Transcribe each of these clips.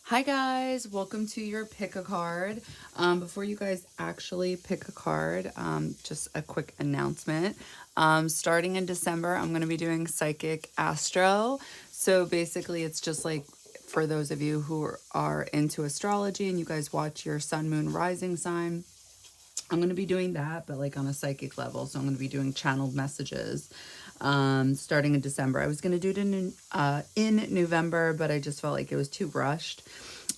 Hi guys, welcome to your pick a card. Before you guys actually pick a card, just a quick announcement. Starting in December, I'm going to be doing Psychic Astro. So basically it's just like for those of you who are into astrology and you guys watch your sun, moon, rising sign. I'm going to be doing that, but like on a psychic level. So I'm going to be doing channeled messages starting in December. I was going to do it in November, but I just felt like it was too rushed.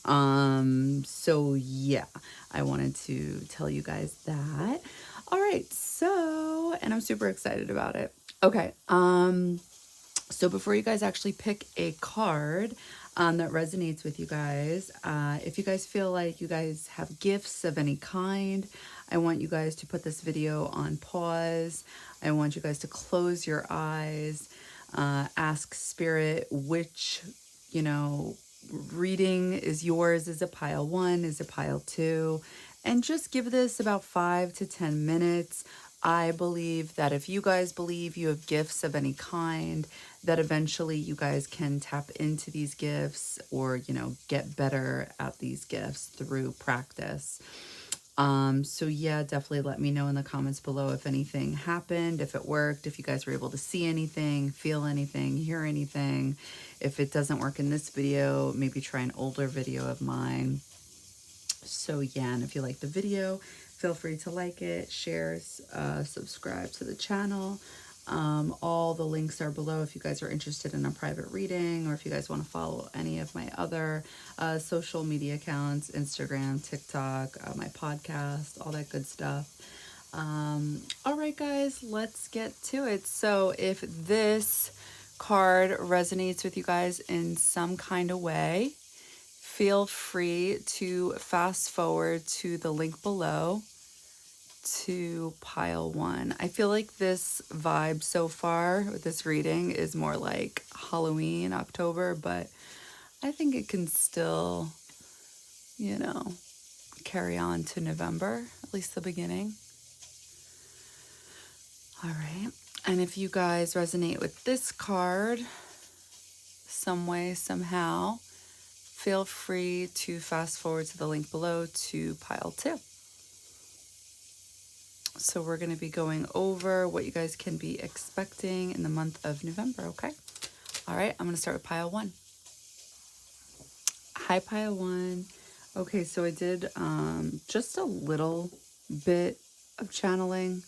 So yeah, I wanted to tell you guys that. All right, so, and I'm super excited about it. Okay, so before you guys actually pick a card that resonates with you guys, if you guys feel like you guys have gifts of any kind, I want you guys to put this video on pause. I want you guys to close your eyes, ask Spirit which, reading is yours. Is it pile 1? Is it pile 2? And just give this about 5 to 10 minutes. I believe that if you guys believe you have gifts of any kind, that eventually you guys can tap into these gifts or, get better at these gifts through practice. So yeah, definitely let me know in the comments below if anything happened, if it worked, if you guys were able to see anything, feel anything, hear anything. If it doesn't work in this video, maybe try an older video of mine. So yeah, and if you like the video, feel free to like it, share, subscribe to the channel. All the links are below if you guys are interested in a private reading or if you guys want to follow any of my other social media accounts, Instagram, TikTok, my podcast, all that good stuff. All right, guys, let's get to it. So if this card resonates with you guys in some kind of way, feel free to fast forward to the link below to pile 1. I feel like this vibe so far with this reading is more like Halloween, October, but I think it can still, carry on to November, at least the beginning. All right. And if you guys resonate with this card some way, somehow, feel free to fast forward to the link below to pile 2. So we're going to be going over what you guys can be expecting in the month of November, okay? All right, I'm going to start with pile 1. Hi, pile 1. Okay, so I did just a little bit of channeling.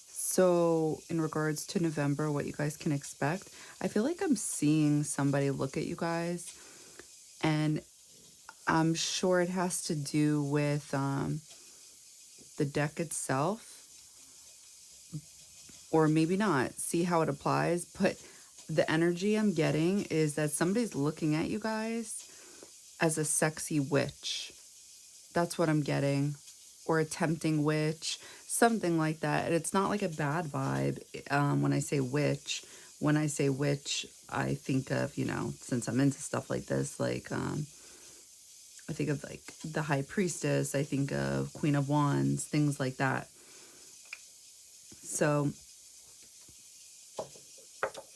So in regards to November, what you guys can expect, I feel like I'm seeing somebody look at you guys, and I'm sure it has to do with the deck itself, or maybe not. See how it applies. But the energy I'm getting is that somebody's looking at you guys as a sexy witch. That's what I'm getting. Or a tempting witch, something like that. And it's not like a bad vibe when I say witch. When I say witch, I think of, since I'm into stuff like this, like I think of like the High Priestess, I think of Queen of Wands, things like that. So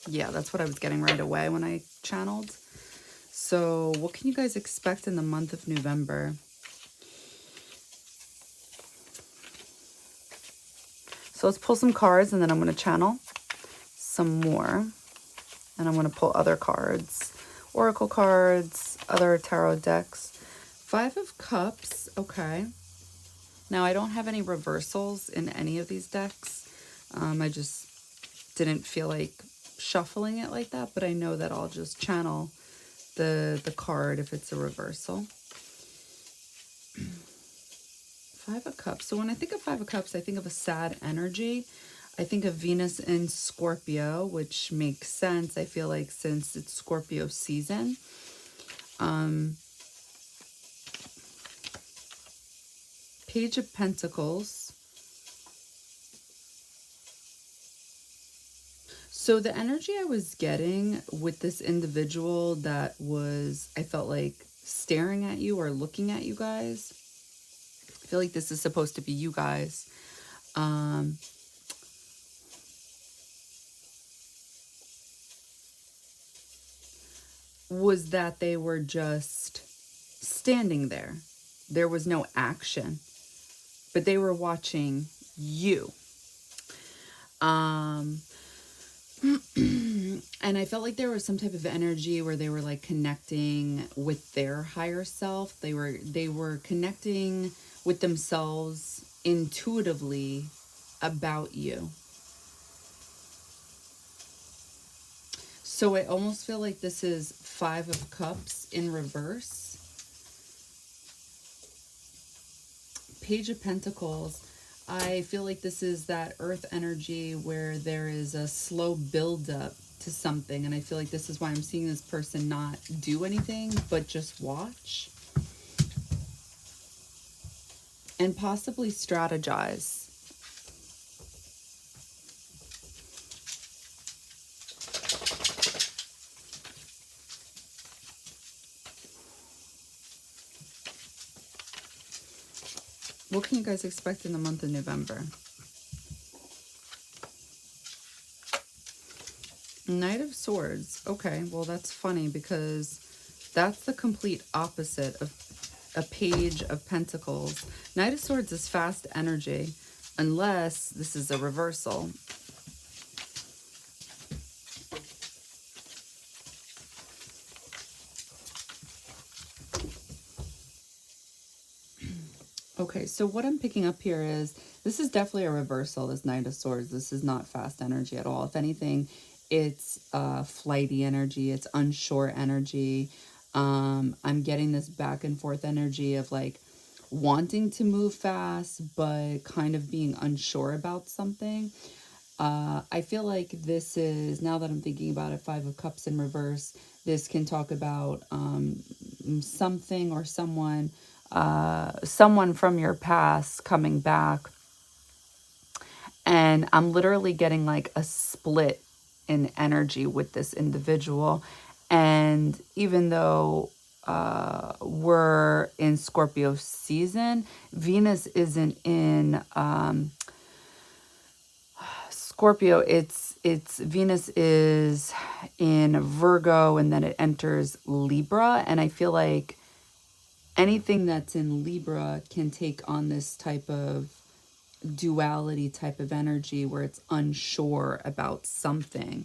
yeah, that's what I was getting right away when I channeled. So what can you guys expect in the month of November? So let's pull some cards and then I'm going to channel some more. And I'm going to pull other cards, oracle cards, other tarot decks. 5 of Cups, okay. Now I don't have any reversals in any of these decks. I just didn't feel like shuffling it like that, but I know that I'll just channel the card if it's a reversal. 5 of Cups. So when I think of 5 of Cups, I think of a sad energy. I think of Venus in Scorpio, which makes sense. I feel like since it's Scorpio season. Page of Pentacles. So the energy I was getting with this individual that was, I felt like staring at you or looking at you guys. I feel like this is supposed to be you guys. was that they were just standing there. There was no action, but they were watching you. And I felt like there was some type of energy where they were like connecting with their higher self. They were connecting with themselves intuitively about you. So I almost feel like this is 5 of Cups in reverse. Page of Pentacles. I feel like this is that earth energy where there is a slow buildup to something. And I feel like this is why I'm seeing this person not do anything, but just watch. And possibly strategize. What can you guys expect in the month of November? Knight of Swords. Okay, well, that's funny because that's the complete opposite of a Page of Pentacles. Knight of Swords is fast energy, unless this is a reversal. Okay, so what I'm picking up here is this is definitely a reversal, this Knight of Swords. This is not fast energy at all. If anything, it's flighty energy. It's unsure energy. I'm getting this back and forth energy of like wanting to move fast, but kind of being unsure about something. I feel like this is, now that I'm thinking about it, 5 of Cups in reverse, this can talk about something or someone from your past coming back. And I'm literally getting like a split in energy with this individual. And even though we're in Scorpio season, Venus isn't in Scorpio. It's Venus is in Virgo, and then it enters Libra. And I feel like anything that's in Libra can take on this type of duality type of energy where it's unsure about something.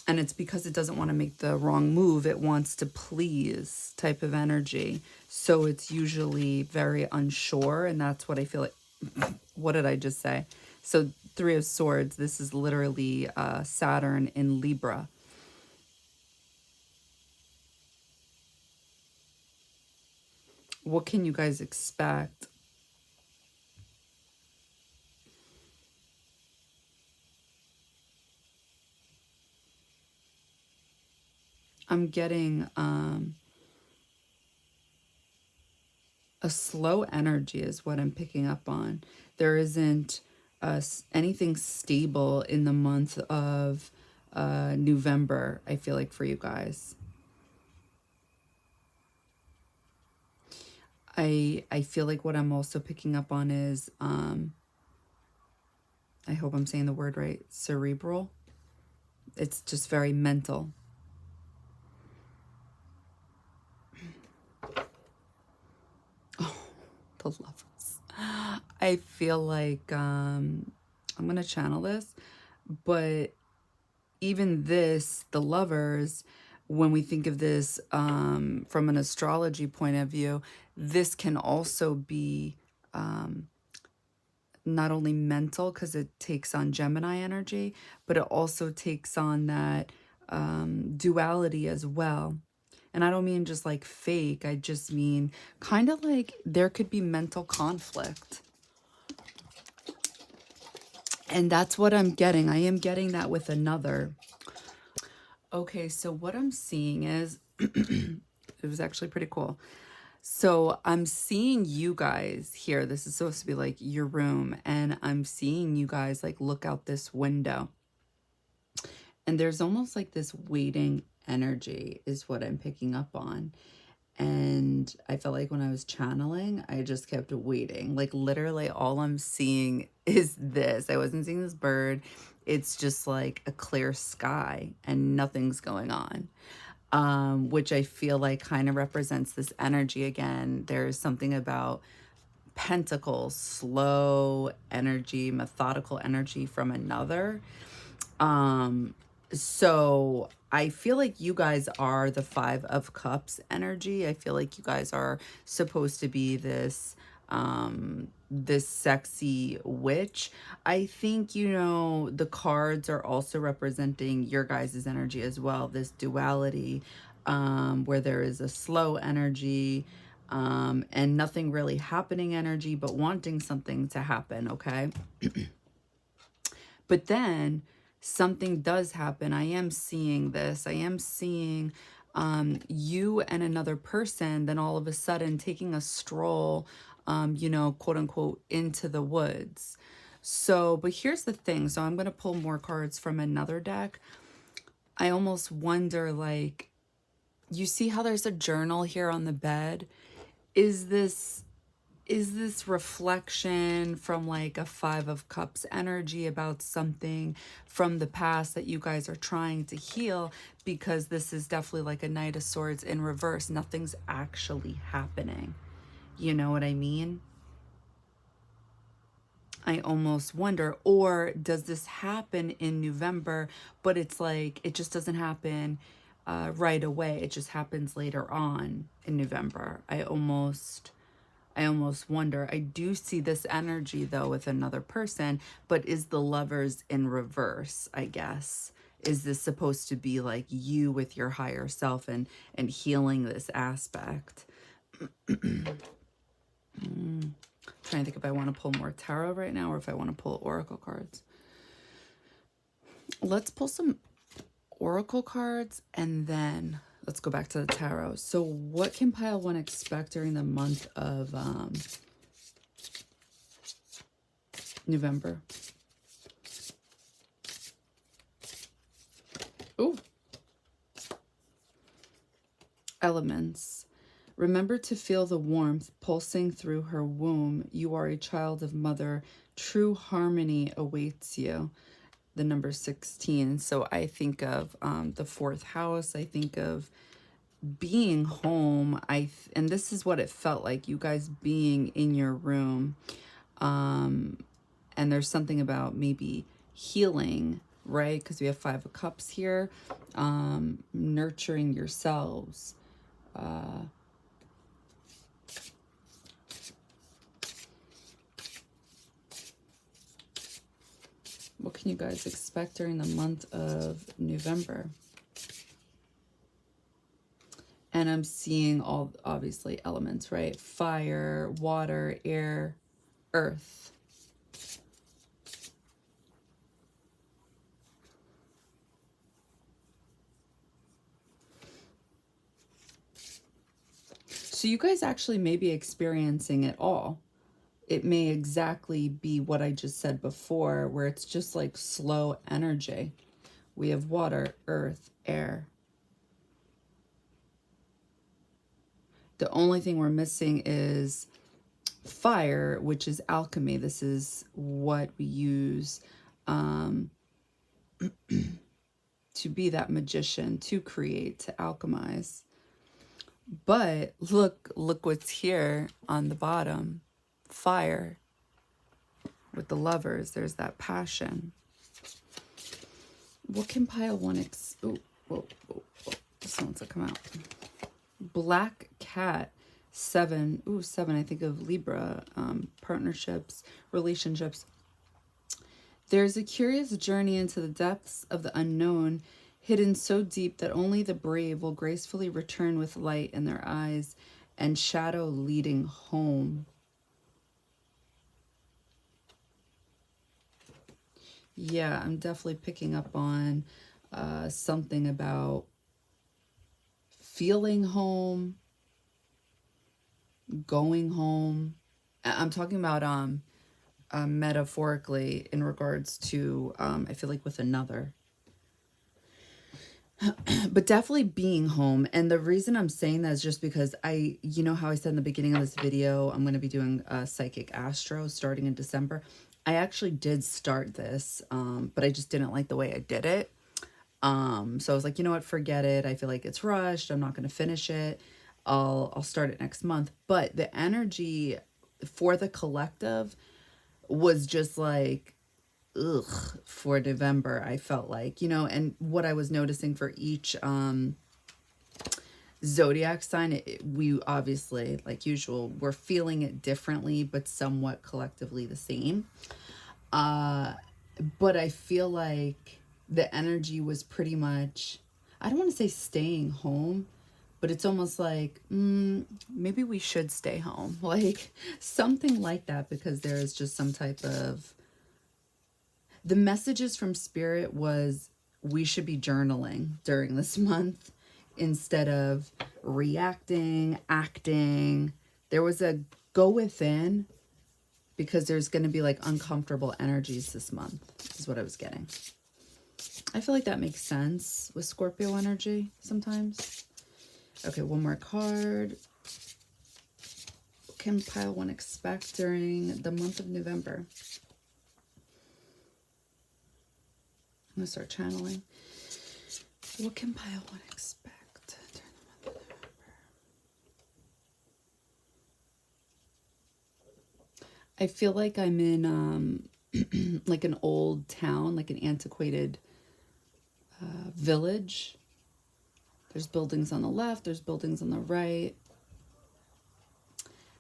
And it's because it doesn't want to make the wrong move. It wants to please type of energy. So it's usually very unsure. And that's what I feel like. What did I just say? So 3 of Swords, this is literally Saturn in Libra. What can you guys expect? I'm getting a slow energy is what I'm picking up on. There isn't anything stable in the month of November, I feel like, for you guys. I feel like what I'm also picking up on is, I hope I'm saying the word right, cerebral. It's just very mental. Oh, the Lovers. I feel like I'm going to channel this, but even this, the Lovers, when we think of this from an astrology point of view, this can also be not only mental because it takes on Gemini energy, but it also takes on that duality as well. And I don't mean just like fake, I just mean kind of like there could be mental conflict. And that's what I'm getting. I am getting that with another. Okay, so what I'm seeing is, it was actually pretty cool. So I'm seeing you guys here. This is supposed to be like your room. And I'm seeing you guys like look out this window. And there's almost like this waiting energy is what I'm picking up on. And I felt like when I was channeling, I just kept waiting. Like literally all I'm seeing is this. I wasn't seeing this bird. It's just like a clear sky and nothing's going on. Which I feel like kind of represents this energy again. There's something about pentacles, slow energy, methodical energy from another. So I feel like you guys are the Five of Cups energy. I feel like you guys are supposed to be this sexy witch. I think, you know, the cards are also representing your guys' energy as well, this duality, where there is a slow energy, and nothing really happening energy, but wanting something to happen, okay? But then something does happen. I am seeing this. I am seeing you and another person then all of a sudden taking a stroll, you know, quote unquote, into the woods. So, but here's the thing. So I'm going to pull more cards from another deck. I almost wonder, like, you see how there's a journal here on the bed? Is this reflection from like a Five of Cups energy about something from the past that you guys are trying to heal? Because this is definitely like a Knight of Swords in reverse. Nothing's actually happening. You know what I mean? I almost wonder, or does this happen in November, but it's like it just doesn't happen right away. It just happens later on in November. I almost wonder. I do see this energy though with another person, but is the Lovers in reverse, I guess? Is this supposed to be like you with your higher self and healing this aspect? Trying to think if I want to pull more tarot right now or if I want to pull oracle cards. Let's pull some oracle cards and then let's go back to the tarot. So what can pile one expect during the month of November? Ooh. Elements. Remember to feel the warmth pulsing through her womb. You are a child of mother. True harmony awaits you. The number 16. So I think of the fourth house. I think of being home. And this is what it felt like, you guys being in your room. And there's something about maybe healing, right? Because we have Five of Cups here. Nurturing yourselves. What can you guys expect during the month of November? And I'm seeing all, obviously, elements, right? Fire, water, air, earth. So you guys actually may be experiencing it all. It may exactly be what I just said before, where it's just like slow energy. We have water, earth, air. The only thing we're missing is fire, which is alchemy. This is what we use to be that magician, to create, to alchemize. But look what's here on the bottom. Fire. With the Lovers, there's that passion. What can pile one whoa. This one's to come out. Black Cat. 7. Ooh, 7. I think of Libra. Partnerships, relationships. There's a curious journey into the depths of the unknown, hidden so deep that only the brave will gracefully return with light in their eyes and shadow leading home. Yeah, I'm definitely picking up on something about feeling home, going home. I'm talking about metaphorically in regards to, I feel like with another. But definitely being home. And the reason I'm saying that is just because you know how I said in the beginning of this video, I'm going to be doing Psychic Astro starting in December. I actually did start this, but I just didn't like the way I did it. So I was like, you know what, forget it. I feel like it's rushed. I'm not going to finish it. I'll start it next month. But the energy for the collective was just like, ugh, for November. I felt like, and what I was noticing for each zodiac sign, we obviously, like usual, we're feeling it differently, but somewhat collectively the same. But I feel like the energy was pretty much, I don't want to say staying home, but it's almost like, maybe we should stay home. Like something like that, because there is just some type of, the messages from spirit was we should be journaling during this month instead of reacting, acting. There was a go within, because there's going to be like uncomfortable energies this month, is what I was getting. I feel like that makes sense with Scorpio energy sometimes. Okay, one more card. What can pile one expect during the month of November? I'm going to start channeling. What can pile one expect during the month of November? I feel like I'm in like an old town, like an antiquated village. There's buildings on the left, there's buildings on the right.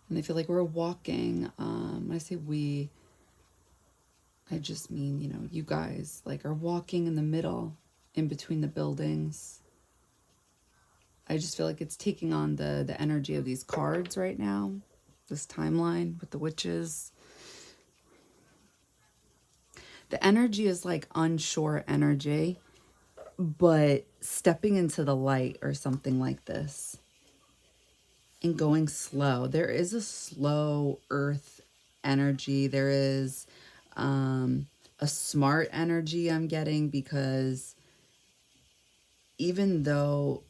And I feel like we're walking. When I say we, I just mean, you guys like are walking in the middle, in between the buildings. I just feel like it's taking on the energy of these cards right now. This timeline with the witches. The energy is like unsure energy, but stepping into the light or something like this. And going slow. There is a slow earth energy. There is a smart energy I'm getting, because even though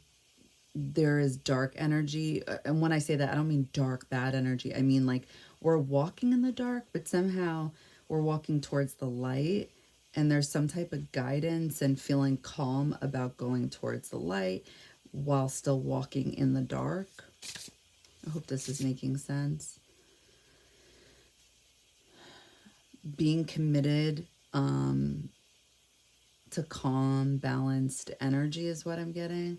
there is dark energy, and when I say that, I don't mean dark, bad energy. I mean like we're walking in the dark, but somehow we're walking towards the light, and there's some type of guidance and feeling calm about going towards the light while still walking in the dark. I hope this is making sense. Being committed to calm, balanced energy is what I'm getting.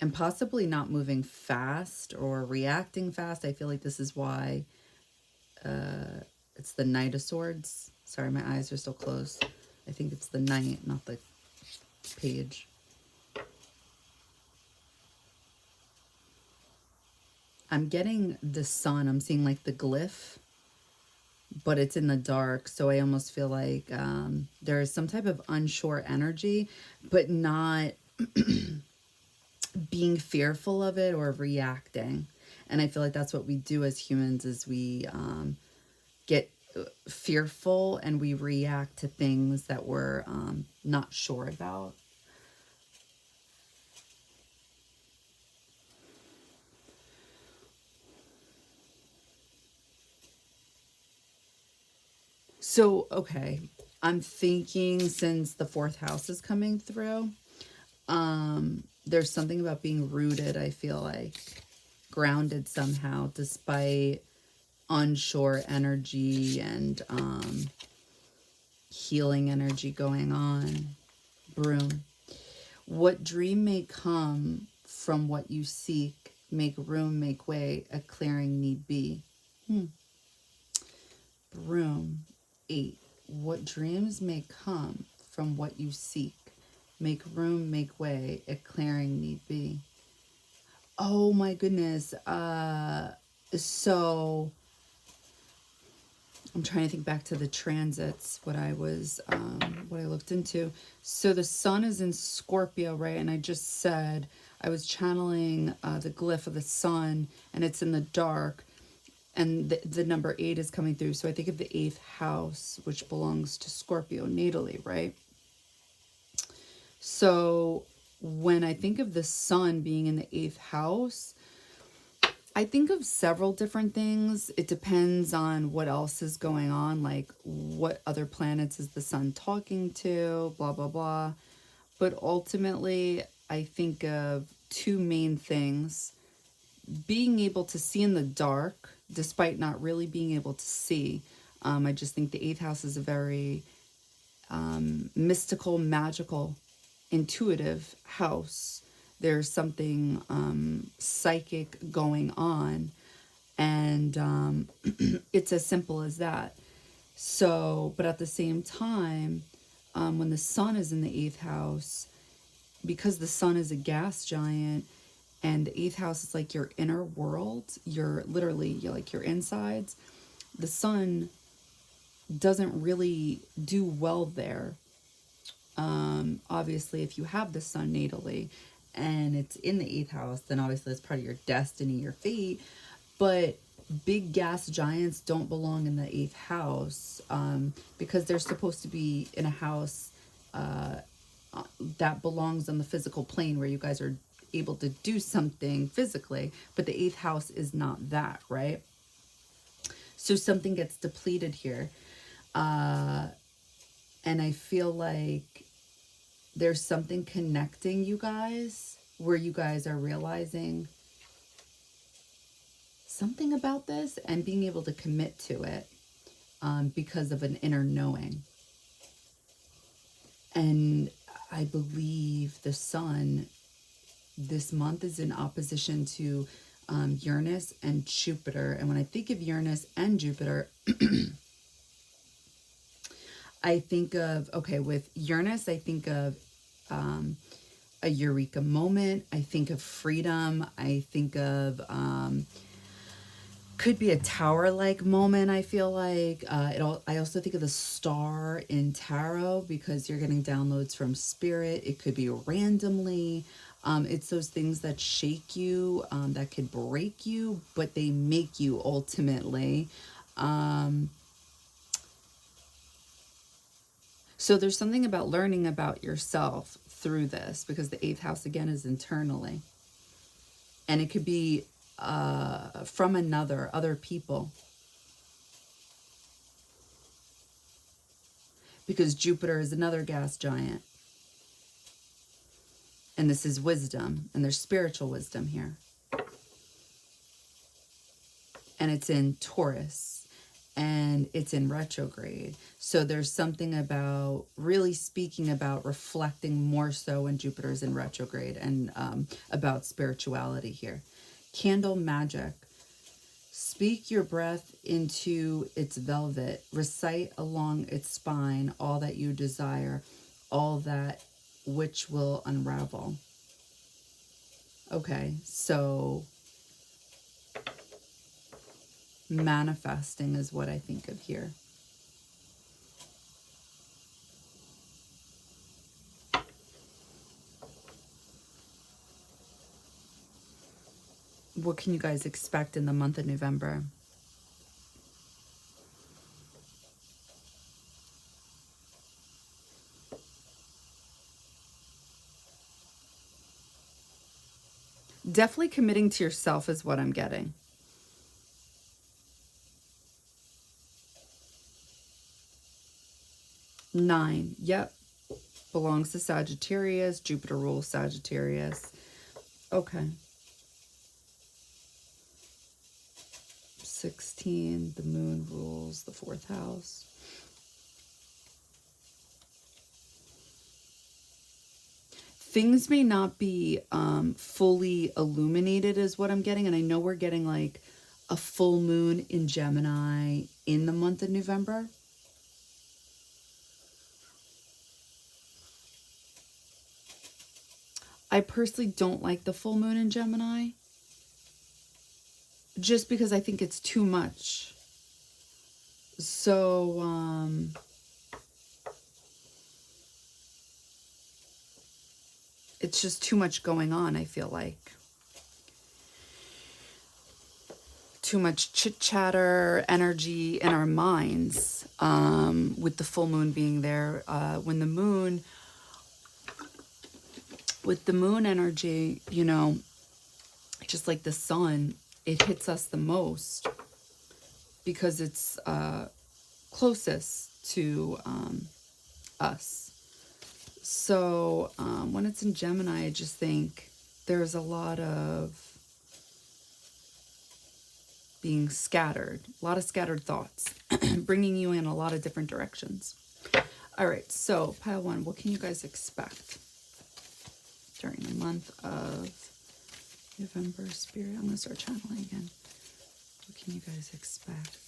And possibly not moving fast or reacting fast. I feel like this is why it's the Knight of Swords. Sorry, my eyes are still closed. I think it's the Knight, not the page. I'm getting the sun. I'm seeing like the glyph, but it's in the dark. So I almost feel like there is some type of unsure energy, but not being fearful of it or reacting. And I feel like that's what we do as humans, is we get fearful and we react to things that we're not sure about. So, okay, I'm thinking since the fourth house is coming through, there's something about being rooted, I feel like, grounded somehow, despite unsure energy and healing energy going on. Broom. What dream may come from what you seek, make room, make way, a clearing need be. Broom. 8. What dreams may come from what you seek, make room, make way, a clearing need be. Oh my goodness. So I'm trying to think back to the transits, what I looked into. So the sun is in Scorpio, right? And I just said I was channeling the glyph of the sun, and it's in the dark, and the number 8 is coming through. So I think of the 8th house, which belongs to Scorpio natally, right? So when I think of the sun being in the 8th house, I think of several different things. It depends on what else is going on, like what other planets is the sun talking to, blah, blah, blah. But ultimately, I think of two main things: being able to see in the dark, despite not really being able to see. I just think the eighth house is a very mystical, magical, intuitive house. There's something psychic going on, and it's as simple as that. So, but at the same time, when the sun is in the eighth house, because the sun is a gas giant, and the eighth house is like your inner world, you're literally, you're like your insides, the sun doesn't really do well there. Obviously, if you have the sun natally and it's in the eighth house, then obviously it's part of your destiny, your fate. But big gas giants don't belong in the eighth house, because they're supposed to be in a house that belongs on the physical plane where you guys are able to do something physically. But the eighth house is not that, right? So something gets depleted here. And I feel like there's something connecting you guys where you guys are realizing something about this and being able to commit to it, because of an inner knowing. And I believe the sun this month is in opposition to Uranus and Jupiter. And when I think of Uranus and Jupiter, I think of, okay, with Uranus, I think of a eureka moment. I think of freedom. I think of, could be a tower-like moment, I feel like. I also think of the star in tarot because you're getting downloads from spirit. It could be randomly. It's those things that shake you, that could break you, but they make you ultimately. So there's something about learning about yourself through this, because the eighth house, again, is internally. And it could be from other people. Because Jupiter is another gas giant. And this is wisdom, and there's spiritual wisdom here. And it's in Taurus, and it's in retrograde. So there's something about really speaking about reflecting more so when Jupiter's in retrograde, and about spirituality here. Candle magic. Speak your breath into its velvet. Recite along its spine all that you desire, all that which will unravel. Okay, so manifesting is what I think of here. What can you guys expect in the month of November? Definitely committing to yourself is what I'm getting. Nine, yep. Belongs to Sagittarius. Jupiter rules Sagittarius. Okay. 16, the moon rules the fourth house. Things may not be fully illuminated is what I'm getting. And I know we're getting like a full moon in Gemini in the month of November. I personally don't like the full moon in Gemini, just because I think it's too much. So, it's just too much going on, I feel like. Too much chit-chatter, energy in our minds, with the full moon being there. When the moon, with the moon energy, you know, just like the sun, it hits us the most because it's closest to us. So when it's in Gemini, I just think there's a lot of being scattered, a lot of scattered thoughts, bringing you in a lot of different directions. All right, so pile one, what can you guys expect during the month of November, Spirit? I'm going to start channeling again. What can you guys expect?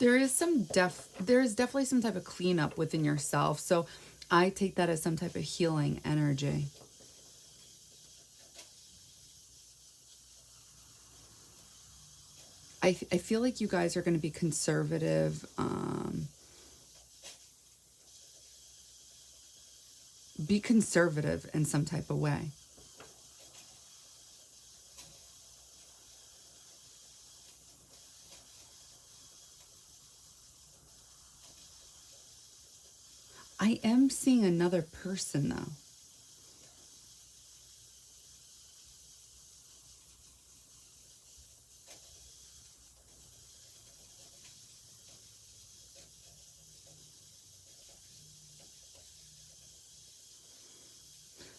There is definitely some type of cleanup within yourself. So I take that as some type of healing energy. I feel like you guys are going to be conservative. Be conservative in some type of way. I am seeing another person though.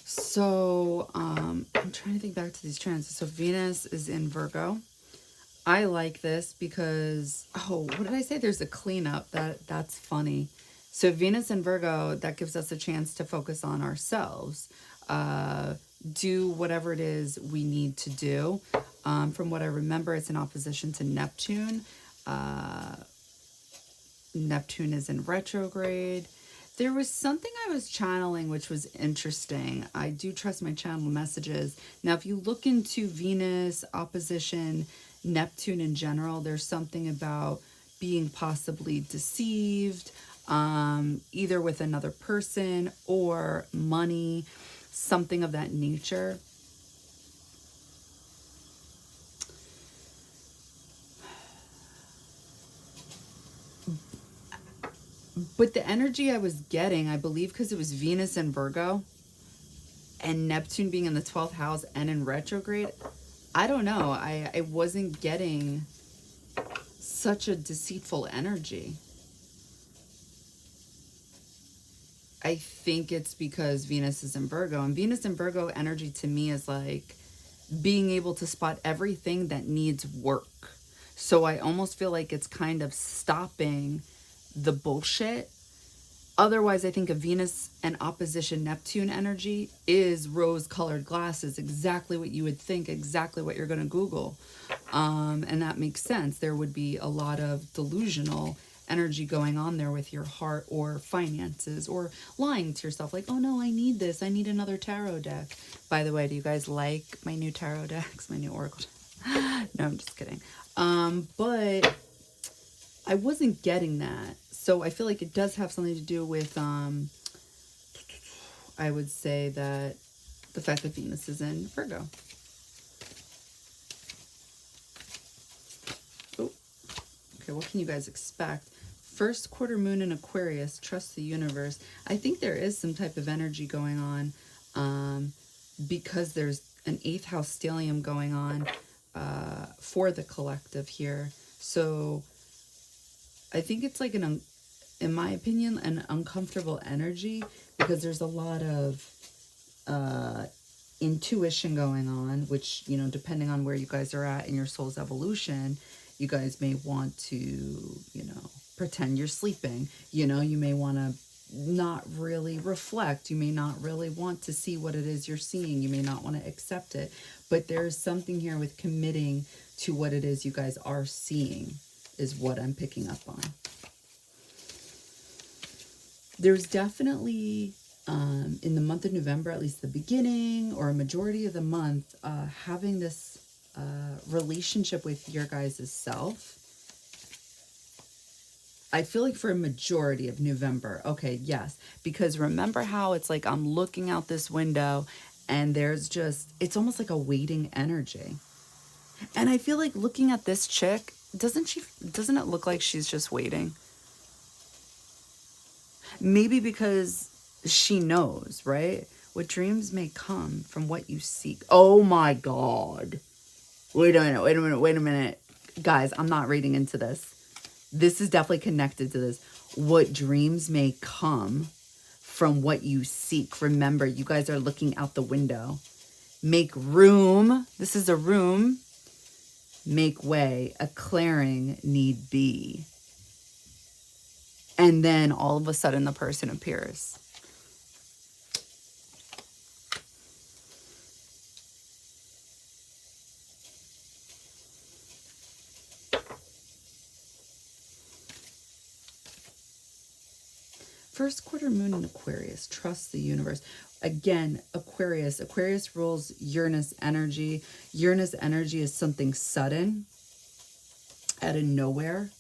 So I'm trying to think back to these transits. So Venus is in Virgo. I like this because, oh, what did I say? There's a cleanup. That's funny. So Venus and Virgo, that gives us a chance to focus on ourselves. Do whatever it is we need to do. From what I remember, it's in opposition to Neptune. Neptune is in retrograde. There was something I was channeling which was interesting. I do trust my channel messages. Now, if you look into Venus opposition Neptune in general, there's something about being possibly deceived, either with another person or money, something of that nature. But the energy I was getting, I believe because it was Venus and Virgo and Neptune being in the 12th house and in retrograde, I don't know. I wasn't getting such a deceitful energy. I think it's because Venus is in Virgo. And Venus in Virgo energy to me is like being able to spot everything that needs work. So I almost feel like it's kind of stopping the bullshit. Otherwise, I think a Venus and opposition Neptune energy is rose-colored glasses, exactly what you would think, exactly what you're going to Google. And that makes sense. There would be a lot of delusional energy going on there with your heart or finances or lying to yourself like, oh no, I need this. I need another tarot deck. By the way, do you guys like my new tarot decks, my new oracle deck? No, I'm just kidding. But I wasn't getting that. So I feel like it does have something to do with, I would say that the fact that Venus is in Virgo. Oh, okay, what can you guys expect? First quarter moon in Aquarius, trust the universe. I think there is some type of energy going on because there's an 8th house stellium going on for the collective here. So I think it's like in my opinion, an uncomfortable energy because there's a lot of intuition going on, which, you know, depending on where you guys are at in your soul's evolution, you guys may want to, you know, pretend you're sleeping. You know, you may want to not really reflect. You may not really want to see what it is you're seeing. You may not want to accept it. But there's something here with committing to what it is you guys are seeing is what I'm picking up on. There's definitely, in the month of November, at least the beginning or a majority of the month, having this relationship with your guys' self. I feel like for a majority of November, okay, yes. Because remember how it's like I'm looking out this window and there's just, it's almost like a waiting energy. And I feel like looking at this chick, doesn't it look like she's just waiting? Maybe because she knows, right? What dreams may come from what you seek. Oh my God. Wait a minute. Guys, I'm not reading into this. This is definitely connected to this. What dreams may come from what you seek. Remember, you guys are looking out the window. Make room. This is a room. Make way. A clearing need be. And then all of a sudden the person appears. First quarter moon in Aquarius. Trust the universe. Again, Aquarius. Aquarius rules Uranus energy. Uranus energy is something sudden, out of nowhere,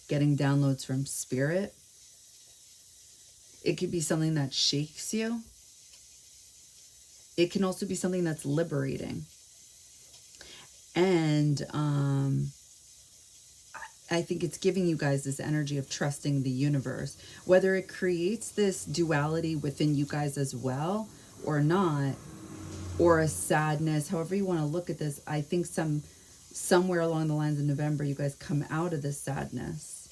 getting downloads from spirit. It could be something that shakes you. It can also be something that's liberating. And I think it's giving you guys this energy of trusting the universe. Whether it creates this duality within you guys as well or not, or a sadness, however you want to look at this, I think somewhere along the lines of November, you guys come out of this sadness.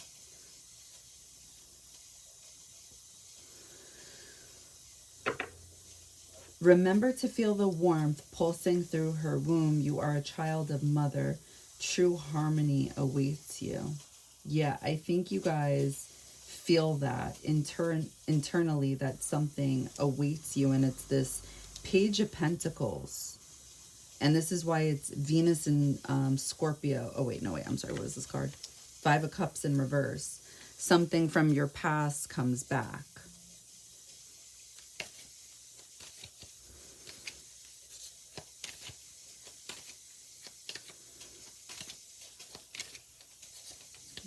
Remember to feel the warmth pulsing through her womb. You are a child of mother. True harmony awaits you. Yeah, I think you guys feel that internally, that something awaits you, and it's this Page of Pentacles. And this is why it's Venus in Scorpio. Oh, wait, no, wait, I'm sorry. What is this card? Five of Cups in reverse. Something from your past comes back.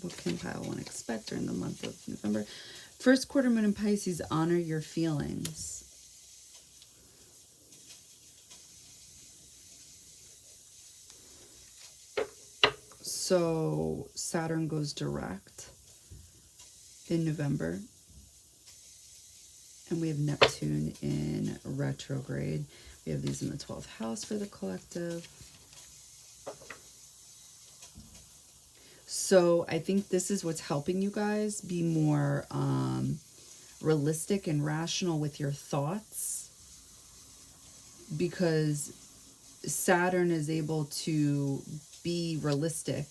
What can pile one expect during the month of November? First quarter moon in Pisces, honor your feelings. So Saturn goes direct in November. And we have Neptune in retrograde. We have these in the 12th house for the collective. So I think this is what's helping you guys be more realistic and rational with your thoughts, because Saturn is able to be realistic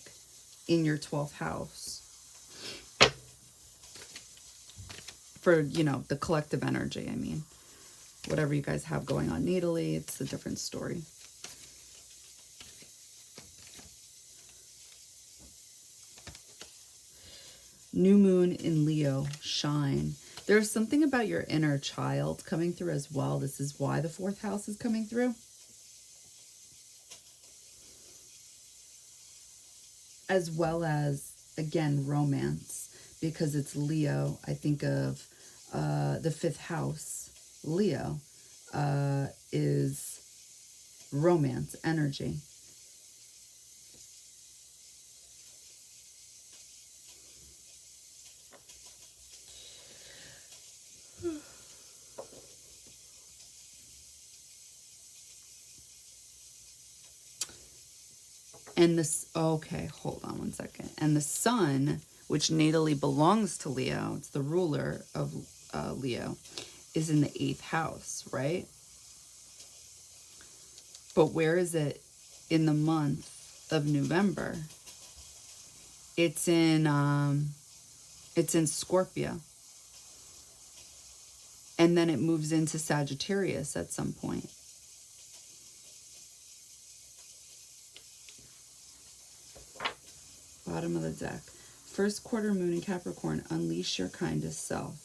in your 12th house for, you know, the collective energy. I mean, whatever you guys have going on natally, it's a different story. New moon in Leo, shine. There's something about your inner child coming through as well. This is why the 4th house is coming through. As well as, again, romance, because it's Leo. I think of the 5th house. Leo is romance energy. And this, okay, hold on one second. And the sun, which natally belongs to Leo, it's the ruler of Leo, is in the 8th house, right? But where is it in the month of November? It's in Scorpio. And then it moves into Sagittarius at some point. Bottom of the deck. First quarter moon in Capricorn, unleash your kindest self.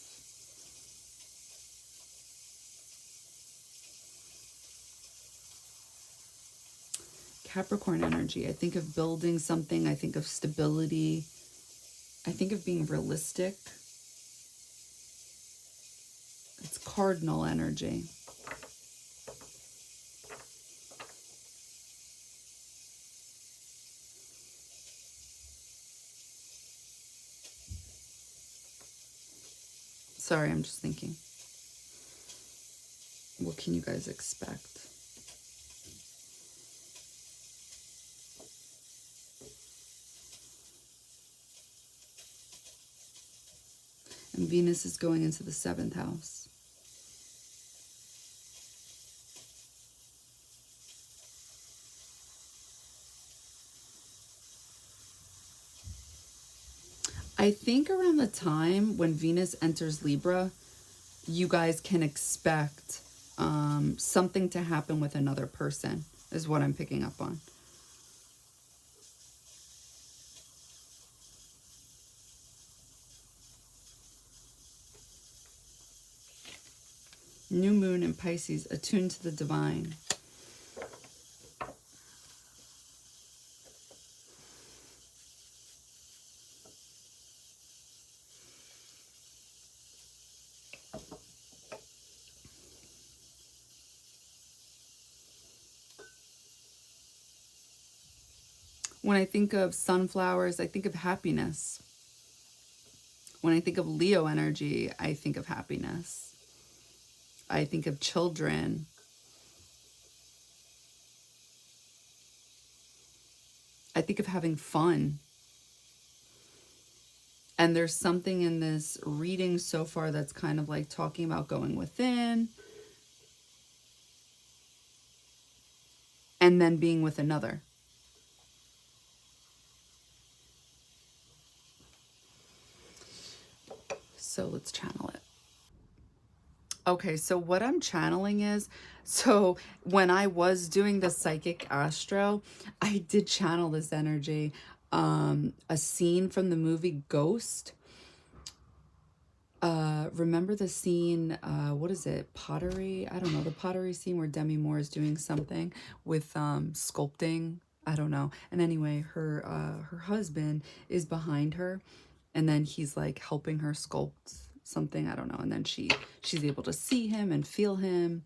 Capricorn energy. I think of building something. I think of stability. I think of being realistic. It's cardinal energy. Sorry, I'm just thinking. What can you guys expect? And Venus is going into the 7th house. I think around the time when Venus enters Libra, you guys can expect something to happen with another person, is what I'm picking up on. New moon in Pisces, attuned to the divine. When I think of sunflowers, I think of happiness. When I think of Leo energy, I think of happiness. I think of children. I think of having fun. And there's something in this reading so far that's kind of like talking about going within and then being with another. So let's channel it. Okay, so what I'm channeling is, so when I was doing the psychic astro, I did channel this energy. A scene from the movie Ghost. Remember the scene, what is it, pottery? I don't know, the pottery scene where Demi Moore is doing something with sculpting. I don't know. And anyway, her husband is behind her, and then he's like helping her sculpt something. I don't know. And then she's able to see him and feel him.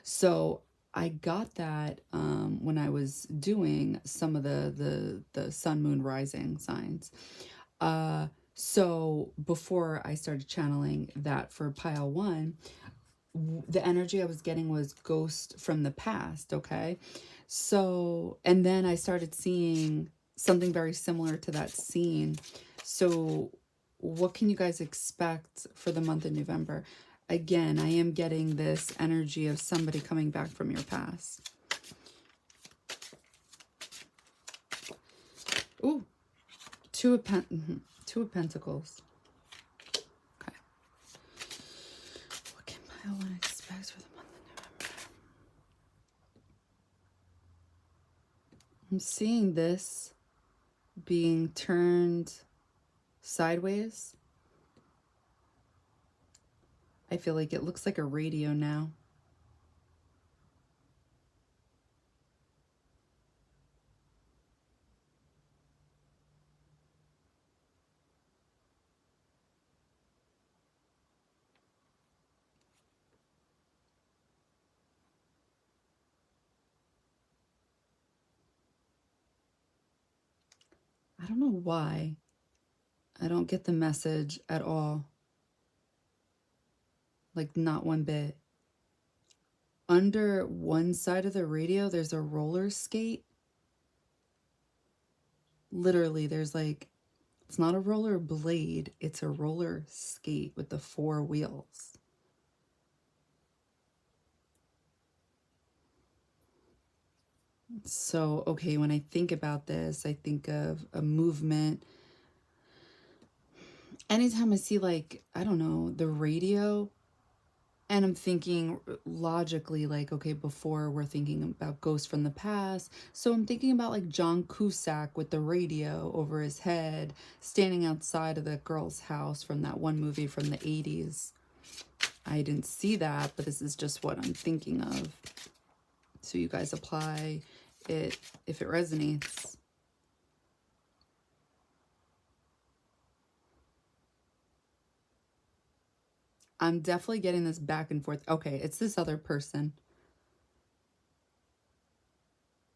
So I got that when I was doing some of the sun, moon, rising signs. So before I started channeling that for pile 1, the energy I was getting was ghost from the past, okay? So, and then I started seeing something very similar to that scene. So what can you guys expect for the month of November? Again, I am getting this energy of somebody coming back from your past. Ooh, Two of Pentacles. Okay. What can pile 1 expect for the month of November? I'm seeing this being turned sideways. I feel like it looks like a radio now. I don't know why. I don't get the message at all. Like, not one bit. Under one side of the radio, there's a roller skate. Literally, there's like, it's not a roller blade, it's a roller skate with the 4 wheels. So, okay, when I think about this, I think of a movement. Anytime I see, like, I don't know, the radio, and I'm thinking logically, like, okay, before we're thinking about ghosts from the past. So I'm thinking about like John Cusack with the radio over his head, standing outside of the girl's house from that one movie from the 80s. I didn't see that, but this is just what I'm thinking of. So you guys apply it if it resonates. I'm definitely getting this back and forth. Okay, it's this other person.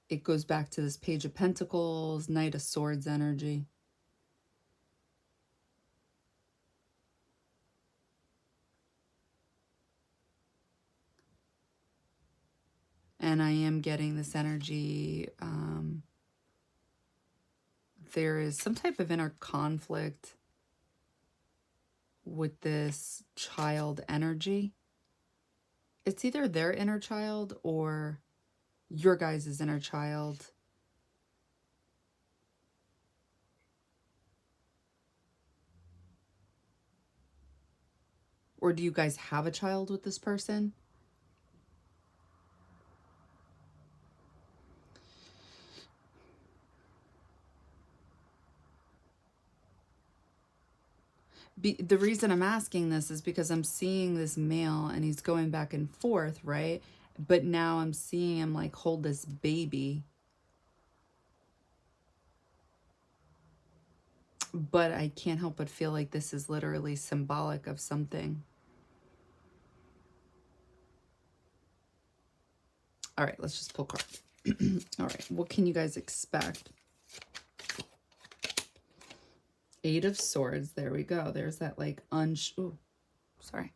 It goes back to this Page of Pentacles, Knight of Swords energy. And I am getting this energy. There is some type of inner conflict with this child energy. It's either their inner child or your guys' inner child. Or do you guys have a child with this person? The reason I'm asking this is because I'm seeing this male and he's going back and forth, right? But now I'm seeing him like hold this baby. But I can't help but feel like this is literally symbolic of something. All right, let's just pull cards. All right, what can you guys expect? Eight of Swords. There we go. There's that like ooh, sorry.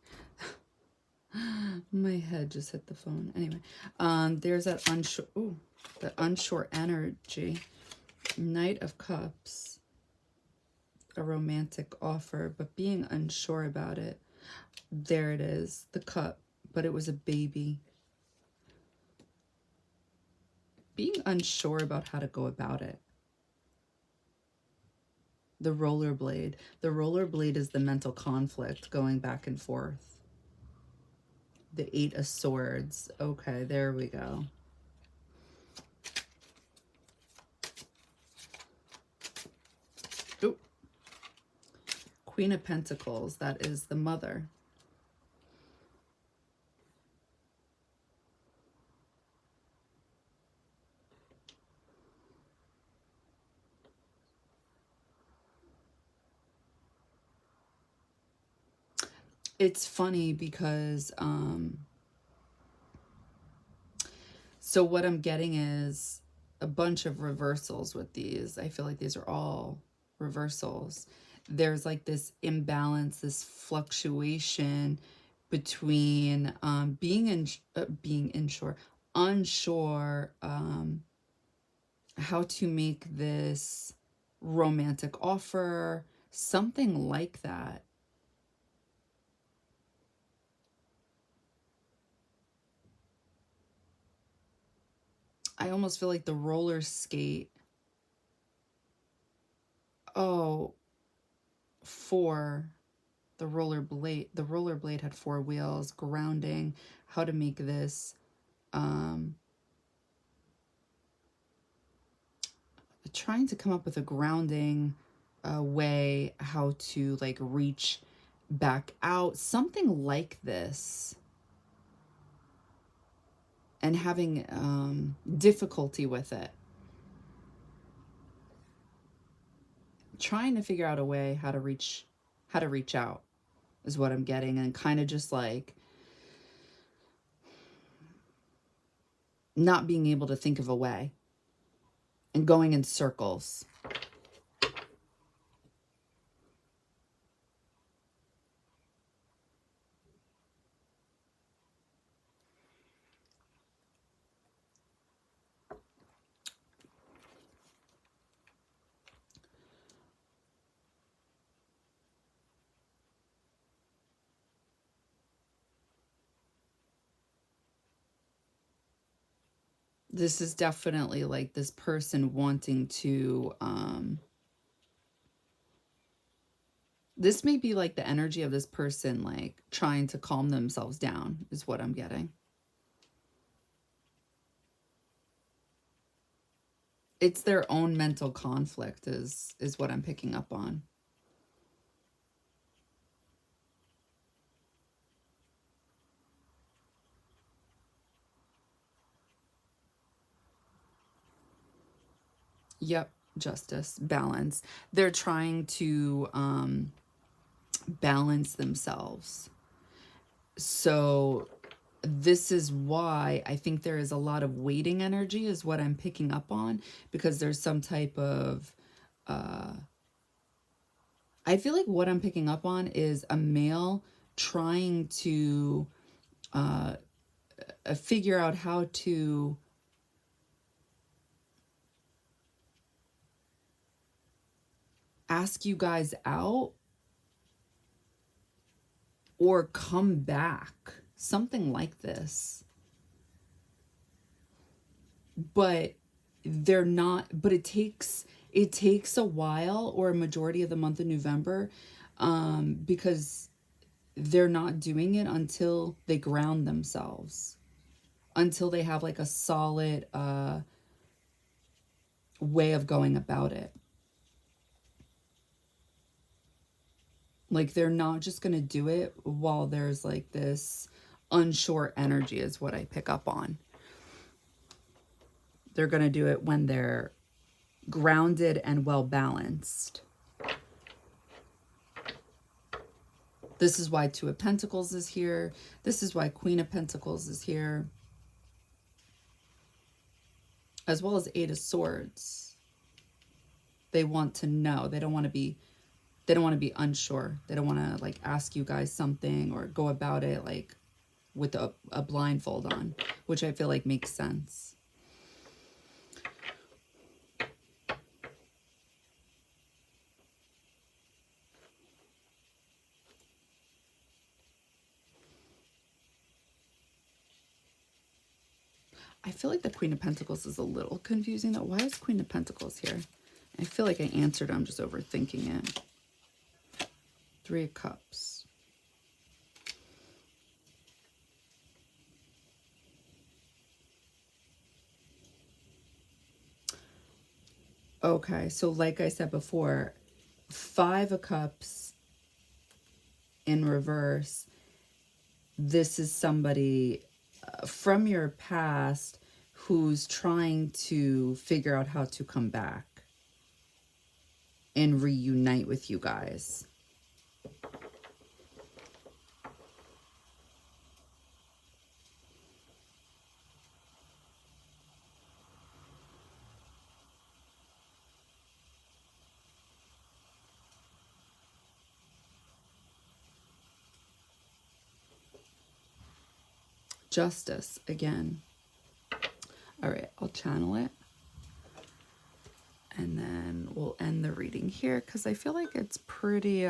My head just hit the phone. Anyway, there's that unsure energy. Knight of Cups. A romantic offer, but being unsure about it. There it is, the cup, but it was a baby. Being unsure about how to go about it. The rollerblade. The rollerblade is the mental conflict going back and forth. The Eight of Swords. Okay, there we go. Ooh. Queen of Pentacles. That is the mother. It's funny because so what I'm getting is a bunch of reversals with these. I feel like these are all reversals. There's like this imbalance, this fluctuation between unsure how to make this romantic offer, something like that. I almost feel like the roller skate. Oh, the rollerblade had 4 wheels, grounding, how to make this trying to come up with a grounding way how to like reach back out, something like this, and having difficulty with it, trying to figure out a way how to reach out is what I'm getting, and kind of just like not being able to think of a way and going in circles. This is definitely like this person wanting to this may be like the energy of this person like trying to calm themselves down is what I'm getting. It's their own mental conflict is what I'm picking up on. Yep, justice, balance. They're trying to balance themselves. So this is why I think there is a lot of waiting energy is what I'm picking up on, because there's some type of I feel like what I'm picking up on is a male trying to figure out how to ask you guys out or come back, something like this. But they're not, but it takes a while, or a majority of the month of November, because they're not doing it until they ground themselves, until they have like a solid way of going about it. Like, they're not just going to do it while there's like this unsure energy, is what I pick up on. They're going to do it when they're grounded and well balanced. This is why Two of Pentacles is here. This is why Queen of Pentacles is here. As well as Eight of Swords. They want to know. They don't want to be unsure. They don't want to like ask you guys something or go about it like with a blindfold on, which I feel like makes sense. I feel like the Queen of Pentacles is a little confusing though. Why is Queen of Pentacles here? I feel like I answered. I'm just overthinking it. Three of Cups. Okay, so like I said before, Five of Cups in reverse. This is somebody from your past who's trying to figure out how to come back and reunite with you guys. Justice again. All right, I'll channel it. And then we'll end the reading here because I feel like it's pretty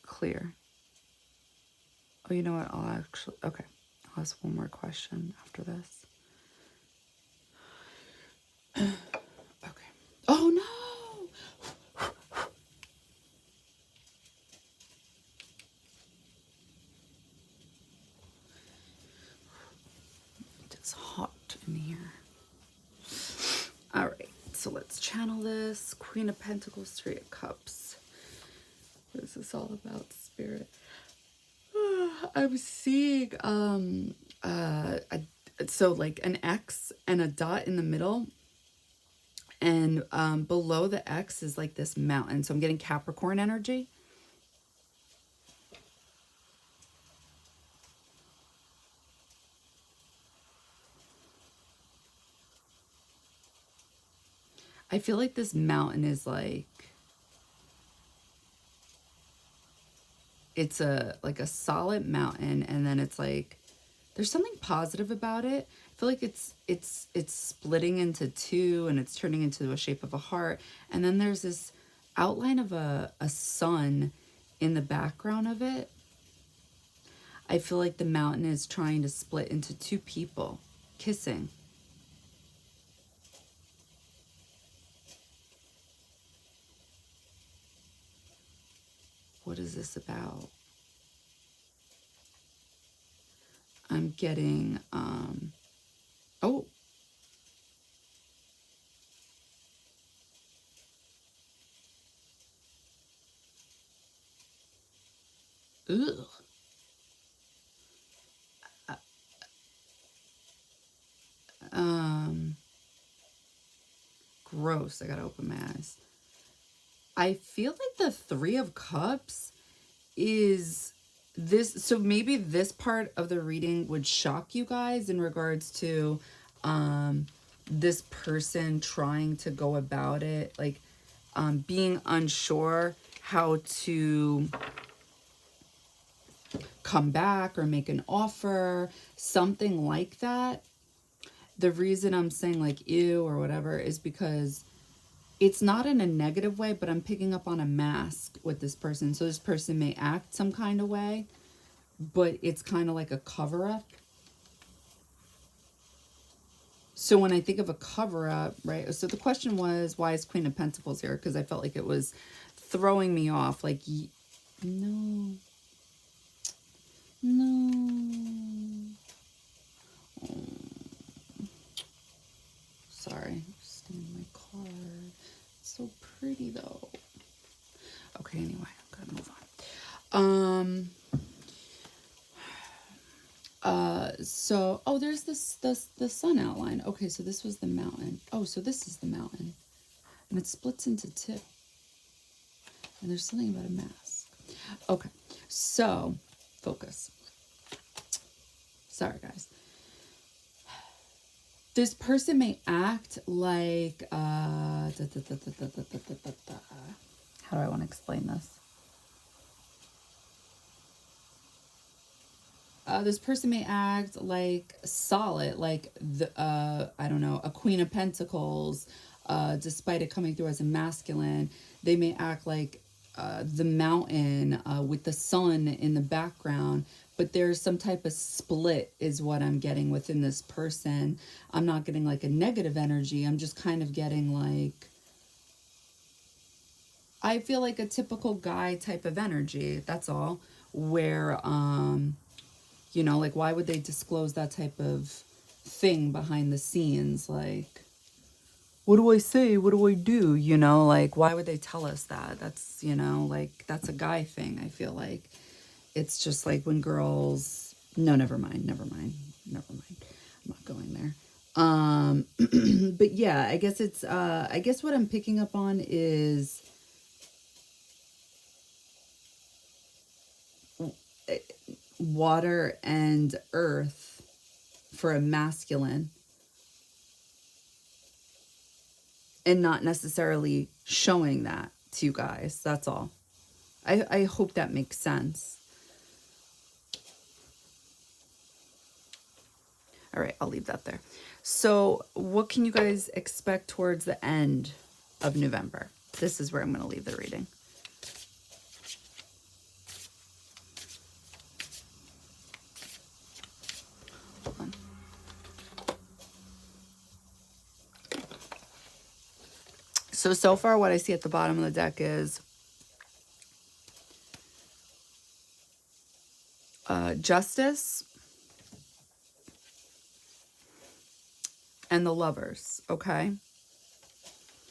clear. Oh, you know what? I'll actually, okay. I'll ask one more question after this. Okay. Oh, no! It's hot in here. All right, so let's channel this. Queen of Pentacles, Three of Cups. What is this all about, Spirit? I'm seeing so like an X and a dot in the middle, and below the X is like this mountain. So I'm getting Capricorn energy. I feel like this mountain is like, it's like a solid mountain, and then it's like there's something positive about it. I feel like it's splitting into two, and it's turning into a shape of a heart, and then there's this outline of a sun in the background of it. I feel like the mountain is trying to split into two people kissing. What is this about? I'm getting, oh. Ugh. Gross. I gotta open my eyes. I feel like the Three of Cups is this, so maybe this part of the reading would shock you guys in regards to this person trying to go about it, like being unsure how to come back or make an offer, something like that. The reason I'm saying like ew or whatever is because it's not in a negative way, but I'm picking up on a mask with this person. So this person may act some kind of way, but it's kind of like a cover-up. So when I think of a cover-up, right? So the question was, why is Queen of Pentacles here? Because I felt like it was throwing me off. Like, no. Oh, sorry. Staying my card. It's so pretty though. Okay, anyway, I'm gonna move on. So, oh, there's the sun outline. Okay, so this was the mountain. Oh, so this is the mountain. And it splits into two. And there's something about a mask. Okay, so, focus. Sorry, guys. This person may act like, how do I want to explain this? This person may act like solid, like I don't know, a Queen of Pentacles, despite it coming through as a masculine. They may act like the mountain with the sun in the background, but there's some type of split is what I'm getting within this person. I'm not getting like a negative energy. I'm just kind of getting like, I feel like a typical guy type of energy. That's all. Where, you know, like, why would they disclose that type of thing behind the scenes? Like, what do I say? What do I do? You know, like, why would they tell us that? That's, you know, like, that's a guy thing, I feel like. It's just like when girls... No, never mind. I'm not going there. But yeah, I guess it's... I guess what I'm picking up on is... water and earth for a masculine, and not necessarily showing that to you guys. That's all. I hope that makes sense. All right, I'll leave that there. So what can you guys expect towards the end of November? This is where I'm going to leave the reading. So far what I see at the bottom of the deck is Justice and the Lovers, okay?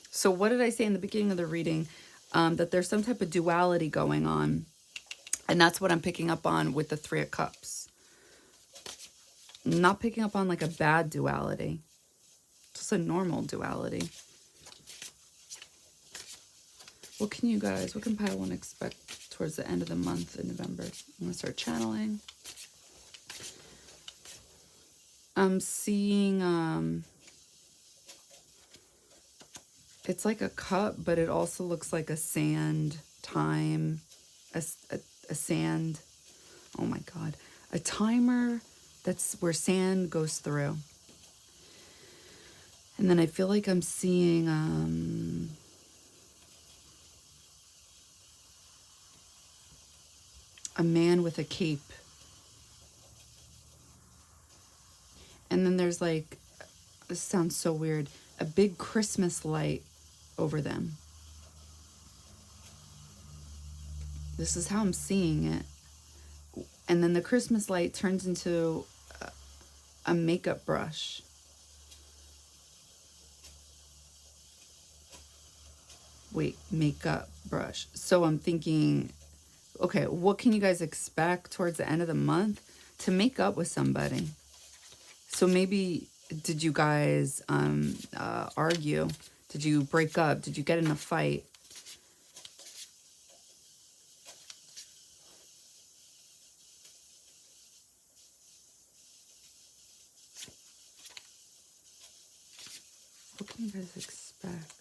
So what did I say in the beginning of the reading? That there's some type of duality going on. And that's what I'm picking up on with the Three of Cups. I'm not picking up on like a bad duality. Just a normal duality. What can Pile 1 expect towards the end of the month in November? I'm going to start channeling. I'm seeing, it's like a cup, but it also looks like a sand time, a sand, oh my God, a timer that's where sand goes through. And then I feel like I'm seeing, a man with a cape. And then there's like, this sounds so weird, a big Christmas light over them. This is how I'm seeing it. And then the Christmas light turns into a makeup brush. Wait, makeup brush. So I'm thinking, okay, what can you guys expect towards the end of the month to make up with somebody? So maybe, did you guys argue? Did you break up? Did you get in a fight? What can you guys expect?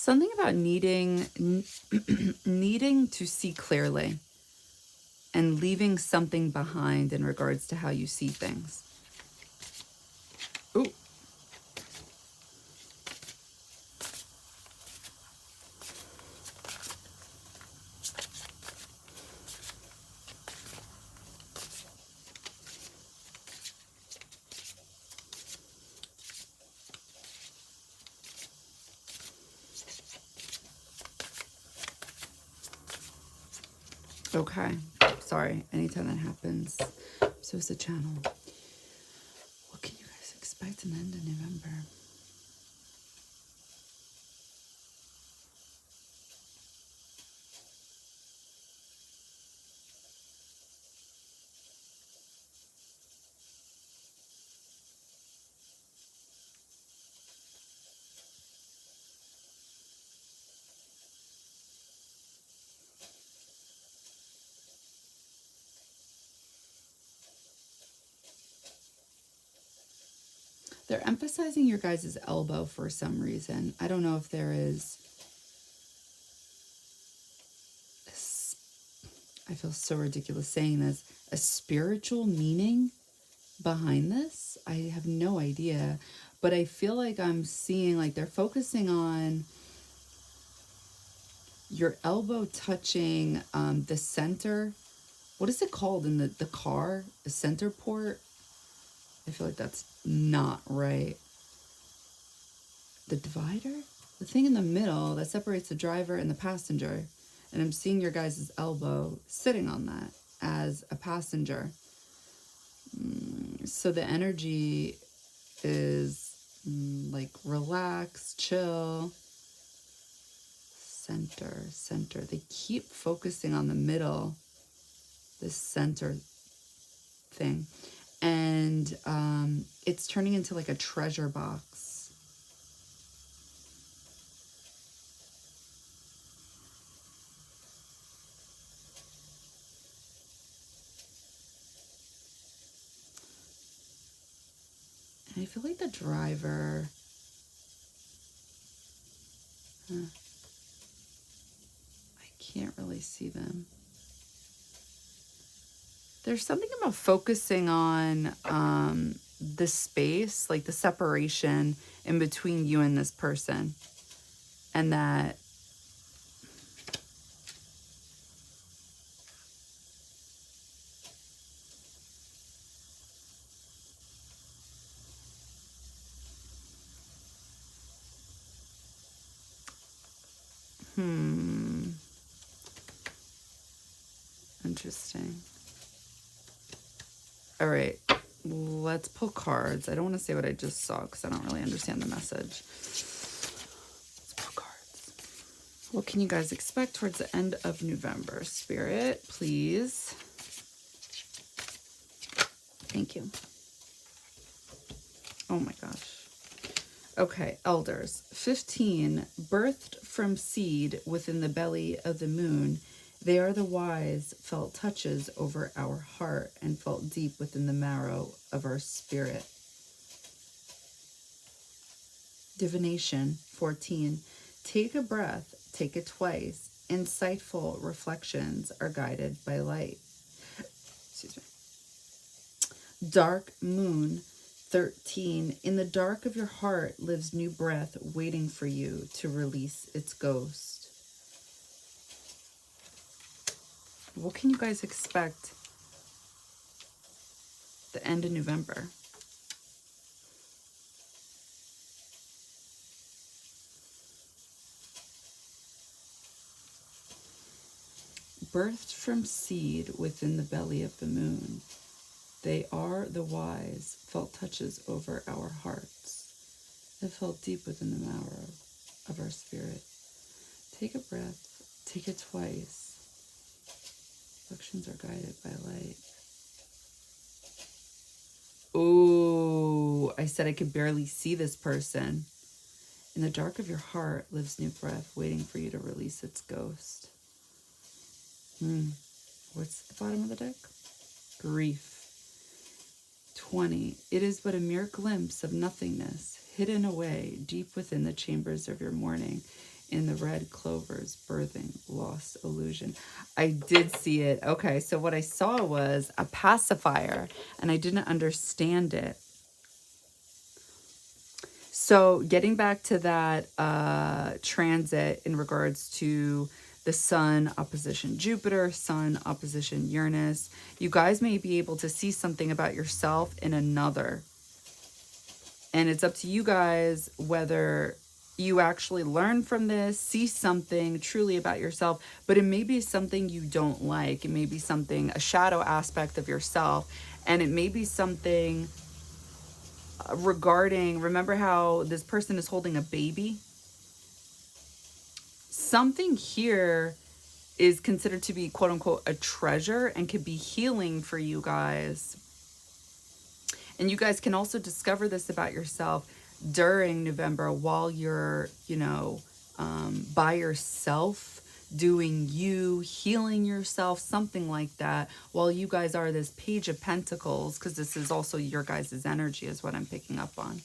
Something about needing to see clearly and leaving something behind in regards to how you see things. Ooh. Okay. Sorry. Anytime that happens, I'm supposed to channel. What can you guys expect in the end of November? They're emphasizing your guys' elbow for some reason. I don't know if there is... I feel so ridiculous saying this. A spiritual meaning behind this? I have no idea. But I feel like I'm seeing, like, they're focusing on your elbow touching the center. What is it called in the car? The center port? I feel like that's not right. The divider? The thing in the middle that separates the driver and the passenger. And I'm seeing your guys' elbow sitting on that as a passenger. So the energy is like relax, chill, center. They keep focusing on the middle, this center thing. And it's turning into like a treasure box. And I feel like the driver... I can't really see them. There's something about focusing on the space, like the separation in between you and this person. And that interesting. All right, let's pull cards. I don't want to say what I just saw because I don't really understand the message. Let's pull cards. What can you guys expect towards the end of November? Spirit, please. Thank you. Oh my gosh. Okay, elders. 15, birthed from seed within the belly of the moon, they are the wise, felt touches over our heart and felt deep within the marrow of our spirit. Divination. 14, take a breath, take it twice. Insightful reflections are guided by light. Excuse me. Dark moon. 13, in the dark of your heart lives new breath waiting for you to release its ghost. What can you guys expect the end of November? Birthed from seed within the belly of the moon, they are the wise, felt touches over our hearts. They felt deep within the marrow of our spirit. Take a breath, take it twice. Reflections are guided by light. Ooh, I said I could barely see this person. In the dark of your heart lives new breath waiting for you to release its ghost. What's at the bottom of the deck? Grief. 20, it is but a mere glimpse of nothingness, hidden away deep within the chambers of your mourning. in the red clovers, birthing lost illusion. I did see it. Okay, so what I saw was a pacifier, and I didn't understand it. So getting back to that transit in regards to the sun opposition Jupiter, sun opposition Uranus, you guys may be able to see something about yourself in another. And it's up to you guys whether you actually learn from this, see something truly about yourself, but it may be something you don't like. It may be something, a shadow aspect of yourself, and it may be something regarding, remember how this person is holding a baby? Something here is considered to be quote unquote a treasure and could be healing for you guys. And you guys can also discover this about yourself during November while you're, by yourself, doing you, healing yourself, something like that, while you guys are this Page of Pentacles, because this is also your guys' energy is what I'm picking up on.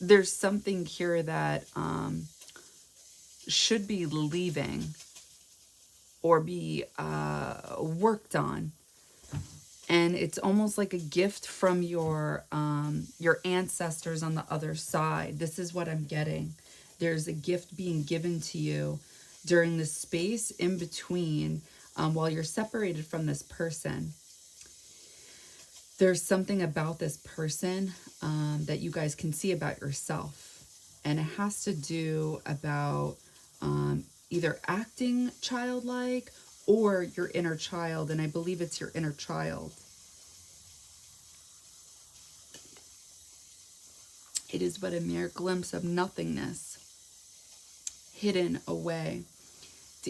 There's something here that should be leaving or be worked on. And it's almost like a gift from your ancestors on the other side. This is what I'm getting. There's a gift being given to you during the space in between while you're separated from this person. There's something about this person that you guys can see about yourself. And it has to do about either acting childlike or your inner child, and I believe it's your inner child. It is but a mere glimpse of nothingness hidden away.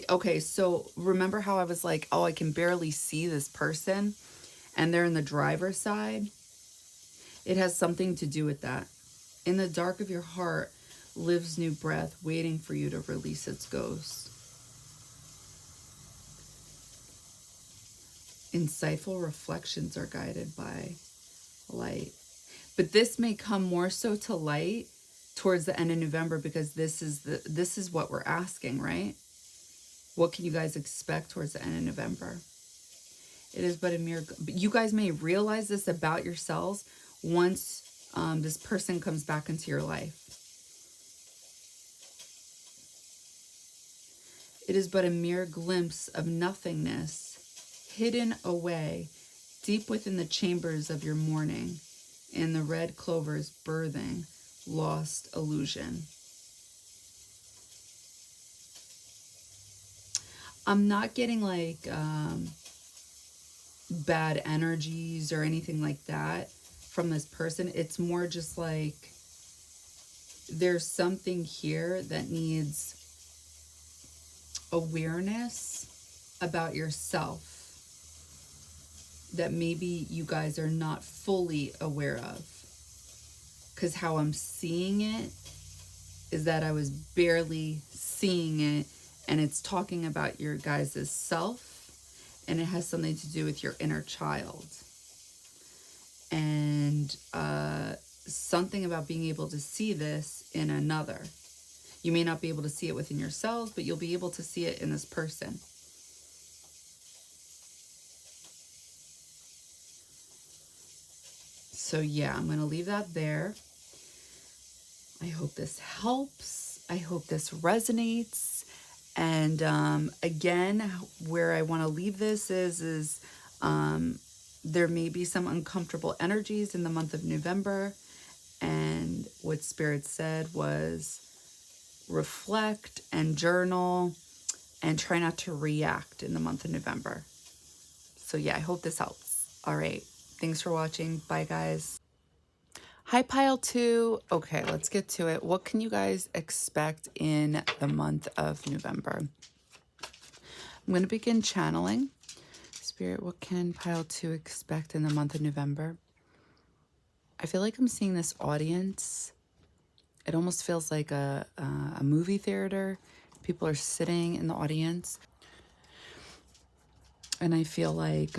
Okay, so remember how I was like, oh, I can barely see this person, and they're in the driver's side? It has something to do with that. In the dark of your heart lives new breath, waiting for you to release its ghost. Insightful reflections are guided by light. But this may come more so to light towards the end of November, because this is what we're asking, right? What can you guys expect towards the end of November? It is but a mere... But you guys may realize this about yourselves once this person comes back into your life. It is but a mere glimpse of nothingness hidden away deep within the chambers of your morning, in the red clovers birthing lost illusion. I'm not getting like bad energies or anything like that from this person. It's more just like there's something here that needs awareness about yourself that maybe you guys are not fully aware of. Because how I'm seeing it is that I was barely seeing it, and it's talking about your guys' self, and it has something to do with your inner child. And something about being able to see this in another. You may not be able to see it within yourselves, but you'll be able to see it in this person. So yeah, I'm going to leave that there. I hope this helps. I hope this resonates. And again, where I want to leave this is there may be some uncomfortable energies in the month of November. And what Spirit said was reflect and journal and try not to react in the month of November. So yeah, I hope this helps. All right. Thanks for watching. Bye, guys. Hi, Pile 2. Okay, let's get to it. What can you guys expect in the month of November? I'm going to begin channeling. Spirit, what can Pile 2 expect in the month of November? I feel like I'm seeing this audience. It almost feels like a movie theater. People are sitting in the audience. And I feel like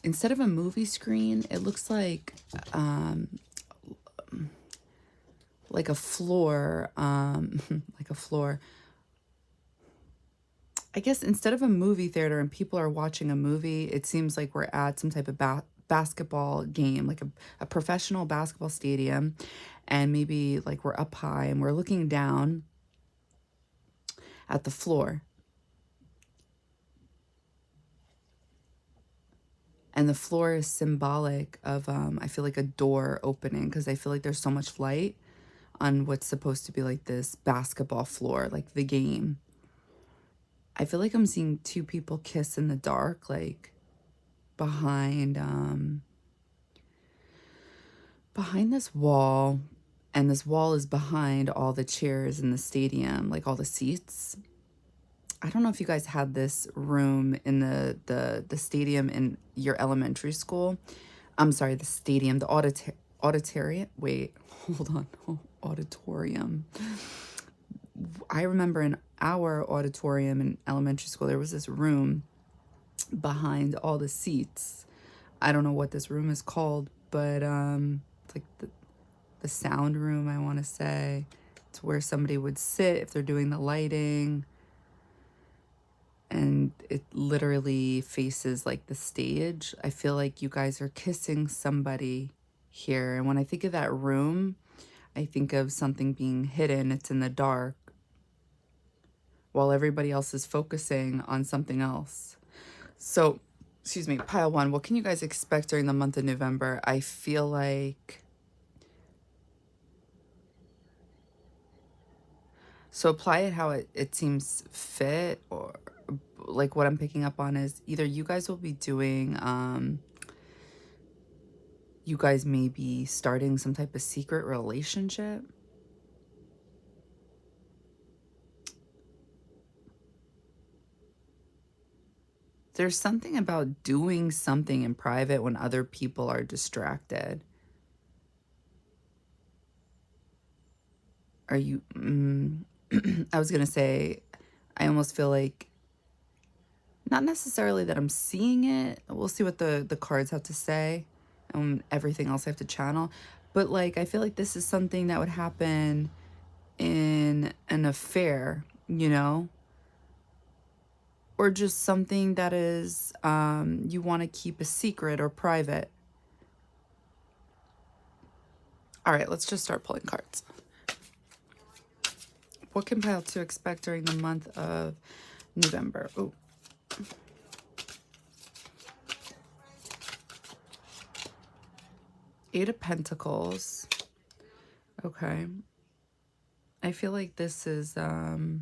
instead of a movie screen, it looks like like a floor, like a floor. I guess instead of a movie theater and people are watching a movie, it seems like we're at some type of basketball game, like a professional basketball stadium. And maybe like we're up high and we're looking down at the floor. And the floor is symbolic of, I feel like a door opening, because I feel like there's so much light on what's supposed to be like this basketball floor, like the game. I feel like I'm seeing two people kiss in the dark, like behind this wall, and this wall is behind all the chairs in the stadium, like all the seats. I don't know if you guys had this room in the stadium in your elementary school. I'm sorry, the stadium, the auditorium. Wait, hold on. Oh, auditorium. I remember in our auditorium in elementary school, there was this room behind all the seats. I don't know what this room is called, but it's like the sound room, I want to say. It's where somebody would sit if they're doing the lighting. And it literally faces like the stage. I feel like you guys are kissing somebody here. And when I think of that room, I think of something being hidden. It's in the dark while everybody else is focusing on something else. So, excuse me, pile one, what can you guys expect during the month of November? I feel like... So apply it how it seems fit, or like what I'm picking up on is either you guys will be doing, you guys may be starting some type of secret relationship. There's something about doing something in private when other people are distracted. Are you... I was going to say, I almost feel like, not necessarily that I'm seeing it. We'll see what the cards have to say and everything else I have to channel. But like, I feel like this is something that would happen in an affair, you know? Or just something that is, you want to keep a secret or private. All right, let's just start pulling cards. What can pile two expect during the month of November? Oh. Eight of Pentacles. Okay. I feel like this is, never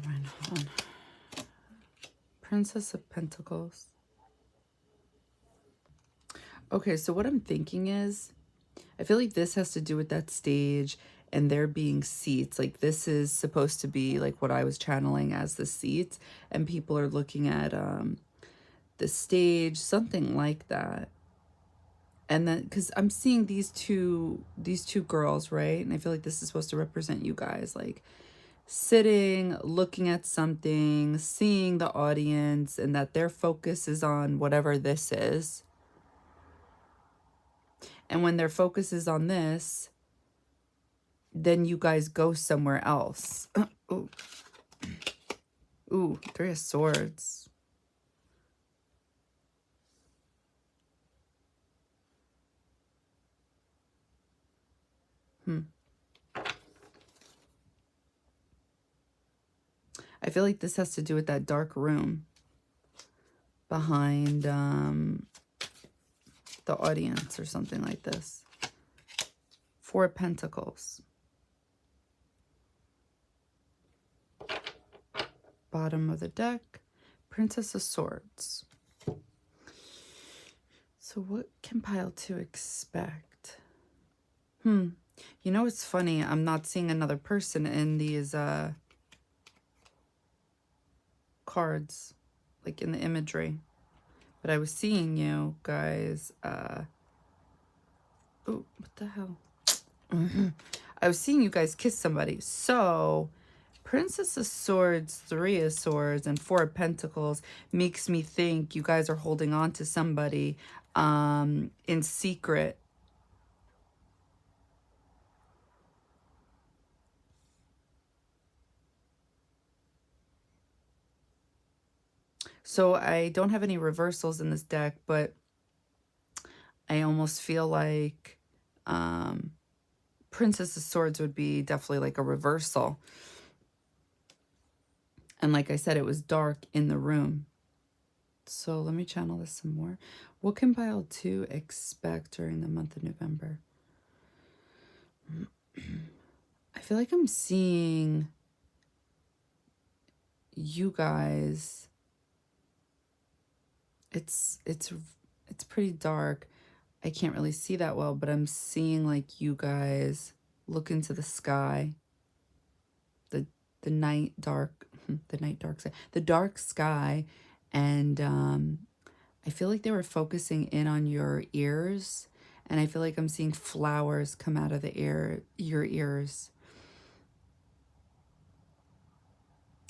mind, hold on. Princess of Pentacles. Okay, so what I'm thinking is, I feel like this has to do with that stage and there being seats. Like this is supposed to be like what I was channeling as the seats, and people are looking at the stage, something like that. And then because I'm seeing these two girls, right? And I feel like this is supposed to represent you guys, like sitting, looking at something, seeing the audience, and that their focus is on whatever this is. And when their focus is on this, then you guys go somewhere else. Ooh. Ooh, Three of Swords. I feel like this has to do with that dark room behind the audience or something like this. Four of Pentacles. Bottom of the deck, Princess of Swords. So what can pile two expect? You know, it's funny. I'm not seeing another person in these cards, like in the imagery. But I was seeing you guys. Oh, what the hell? I was seeing you guys kiss somebody. So, Princess of Swords, Three of Swords, and Four of Pentacles makes me think you guys are holding on to somebody. in secret. So I don't have any reversals in this deck, but I almost feel like Princess of Swords would be definitely like a reversal. And like I said, it was dark in the room. So let me channel this some more. What can pile 2 expect during the month of November? I feel like I'm seeing you guys. It's pretty dark. I can't really see that well, but I'm seeing like you guys look into the sky. The night dark, the dark sky, and I feel like they were focusing in on your ears, and I feel like I'm seeing flowers come out of your ears.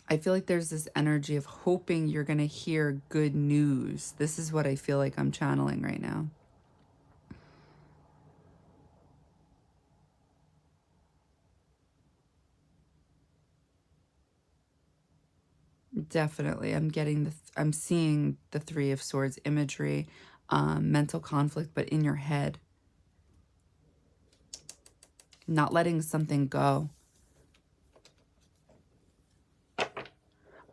I feel like there's this energy of hoping you're going to hear good news. This is what I feel like I'm channeling right now. Definitely. I'm seeing the 3 of Swords imagery, mental conflict, but in your head. Not letting something go.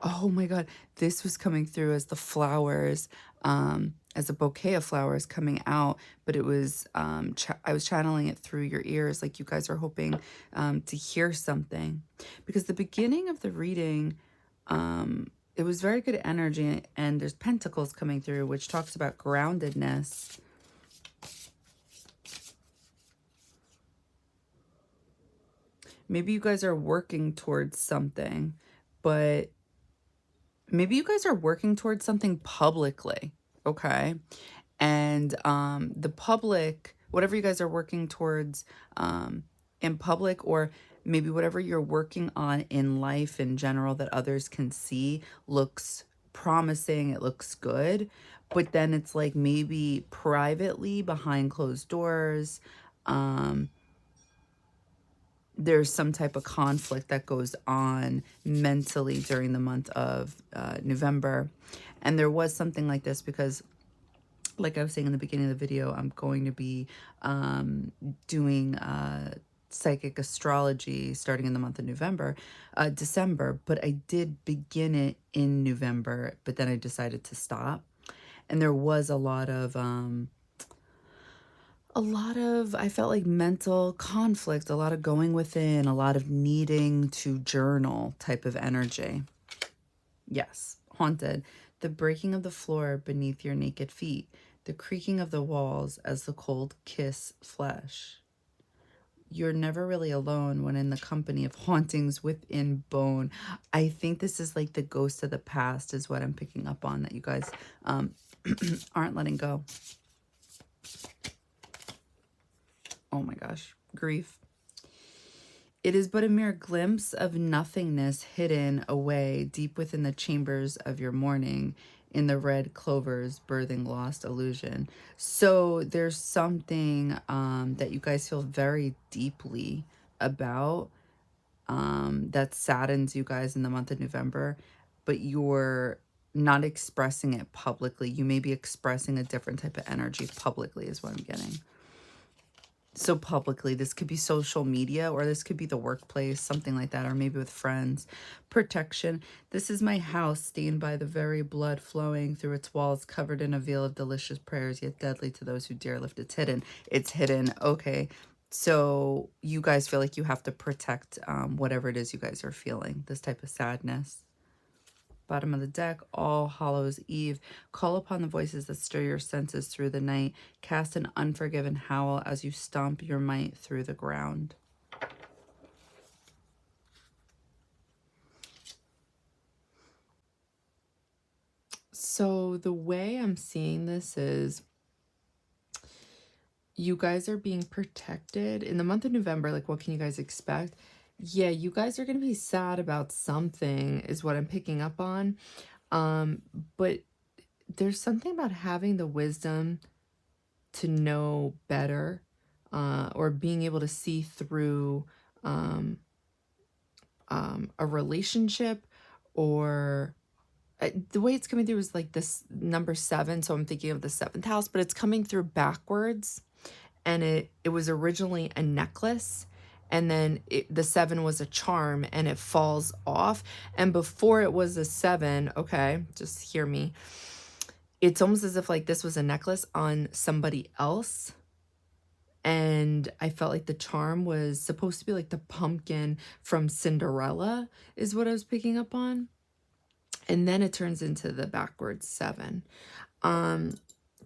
Oh my God, this was coming through as the flowers, as a bouquet of flowers coming out, but it was, I was channeling it through your ears, like you guys are hoping to hear something. Because the beginning of the reading, it was very good energy, and there's pentacles coming through, which talks about groundedness. Maybe you guys are working towards something, but maybe you guys are working towards something publicly, okay? And the public, whatever you guys are working towards in public, or maybe whatever you're working on in life in general that others can see, looks promising, it looks good, but then it's like maybe privately behind closed doors, there's some type of conflict that goes on mentally during the month of November. And there was something like this because, like I was saying in the beginning of the video, I'm going to be doing psychic astrology starting in the month of December, but I did begin it in November, but then I decided to stop. And there was a lot of I felt like mental conflict, a lot of going within, a lot of needing to journal type of energy. Yes, haunted. The breaking of the floor beneath your naked feet, the creaking of the walls as the cold kiss flesh. You're never really alone when in the company of hauntings within bone. I think this is like the ghost of the past is what I'm picking up on, that you guys aren't letting go. Oh my gosh, grief. It is but a mere glimpse of nothingness hidden away deep within the chambers of your morning, in the red clovers birthing lost illusion. So there's something that you guys feel very deeply about that saddens you guys in the month of November, but you're not expressing it publicly. You may be expressing a different type of energy publicly is what I'm getting. So publicly, this could be social media, or this could be the workplace, something like that, or maybe with friends. Protection. This is my house, stained by the very blood flowing through its walls, covered in a veil of delicious prayers, yet deadly to those who dare lift its hidden. It's hidden. Okay. So you guys feel like you have to protect whatever it is you guys are feeling, this type of sadness. Bottom of the deck, All Hallows Eve. Call upon the voices that stir your senses through the night. Cast an unforgiven howl as you stomp your might through the ground. So the way I'm seeing this is you guys are being protected. In the month of November, like what can you guys expect? Yeah, you guys are going to be sad about something is what I'm picking up on. But there's something about having the wisdom to know better, or being able to see through a relationship, or the way it's coming through is like this number 7. So I'm thinking of the 7th house, but it's coming through backwards. And it was originally a necklace, and then the 7 was a charm, and it falls off. And before it was a 7, okay, just hear me. It's almost as if like this was a necklace on somebody else. And I felt like the charm was supposed to be like the pumpkin from Cinderella is what I was picking up on. And then it turns into the backwards 7.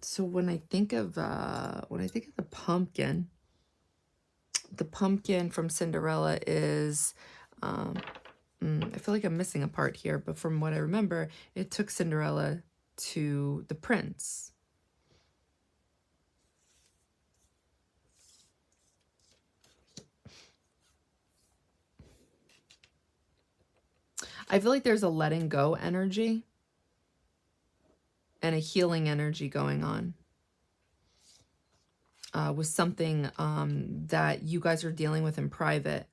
So when I think of the pumpkin from Cinderella is, I feel like I'm missing a part here, but from what I remember, it took Cinderella to the prince. I feel like there's a letting go energy and a healing energy going on with something that you guys are dealing with in private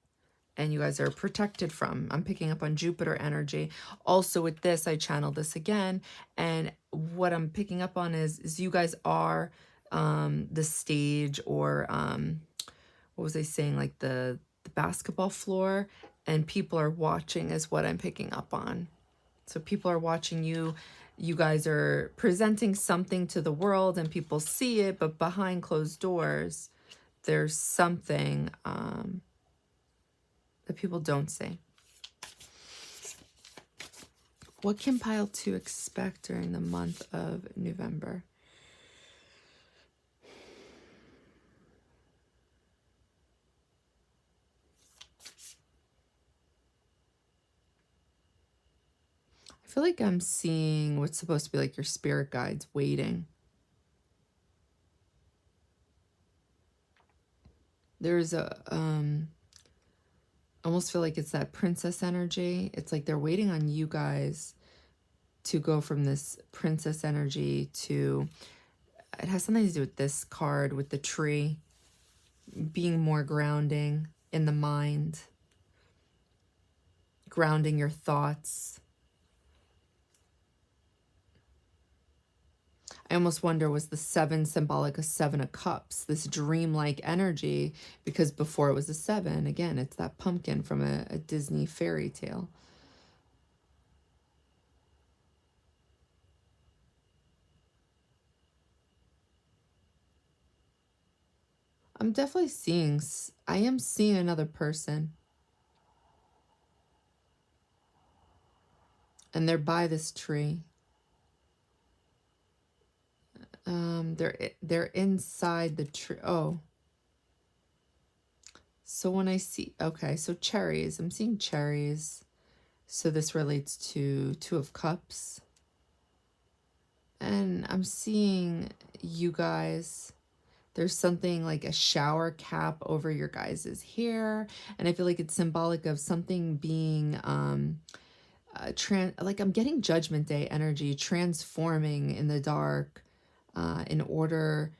and you guys are protected from. I'm picking up on Jupiter energy. Also with this, I channeled this again. And what I'm picking up on is you guys are the stage, or what was I saying? Like the basketball floor, and people are watching is what I'm picking up on. So people are watching you. You guys are presenting something to the world and people see it, but behind closed doors, there's something that people don't see. What can pile 2 expect during the month of November? I feel like I'm seeing what's supposed to be like your spirit guides waiting. There's a almost feel like it's that princess energy. It's like they're waiting on you guys to go from this princess energy to, it has something to do with this card with the tree, being more grounding in the mind, grounding your thoughts. I almost wonder, was the 7 symbolic of 7 of Cups, this dreamlike energy? Because before it was a 7, again, it's that pumpkin from a Disney fairy tale. I'm definitely seeing, I am seeing another person. And they're by this tree. They're inside the tree. Oh. So when I see, okay, so cherries, I'm seeing cherries. So this relates to 2 of Cups. And I'm seeing you guys, there's something like a shower cap over your guys' hair. And I feel like it's symbolic of something being, like I'm getting Judgment Day energy, transforming in the dark, in order,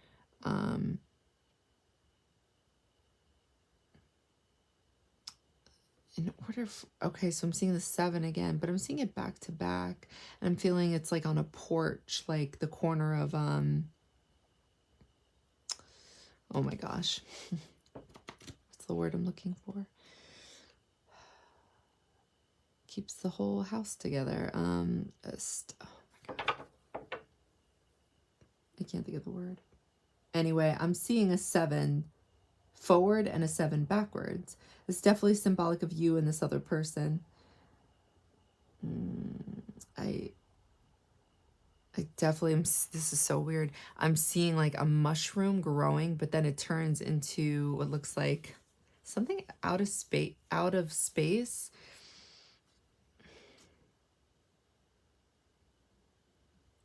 okay, so I'm seeing the 7 again, but I'm seeing it back to back, and I'm feeling it's like on a porch, like the corner of, oh my gosh, what's the word I'm looking for? Keeps the whole house together. Oh my God. I can't think of the word. Anyway, I'm seeing a 7 forward and a 7 backwards. It's definitely symbolic of you and this other person. I definitely am. This is so weird. I'm seeing like a mushroom growing, but then it turns into what looks like something out of space.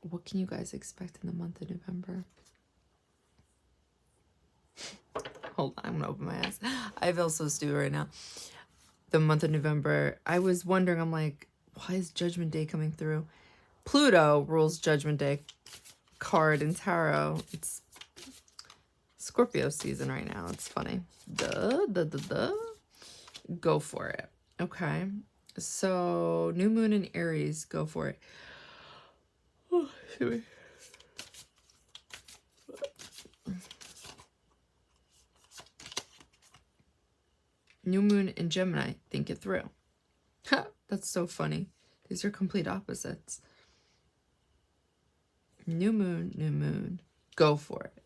What can you guys expect in the month of November? Hold on, I'm gonna open my eyes. I feel so stupid right now. The month of November, I was wondering, I'm like, why is Judgment Day coming through? Pluto rules Judgment Day card in tarot. It's Scorpio season right now. It's funny. Duh. Go for it. Okay. So new moon in Aries. Go for it. Oh, excuse me. New moon in Gemini. Think it through. Ha, that's so funny. These are complete opposites. New moon, new moon. Go for it.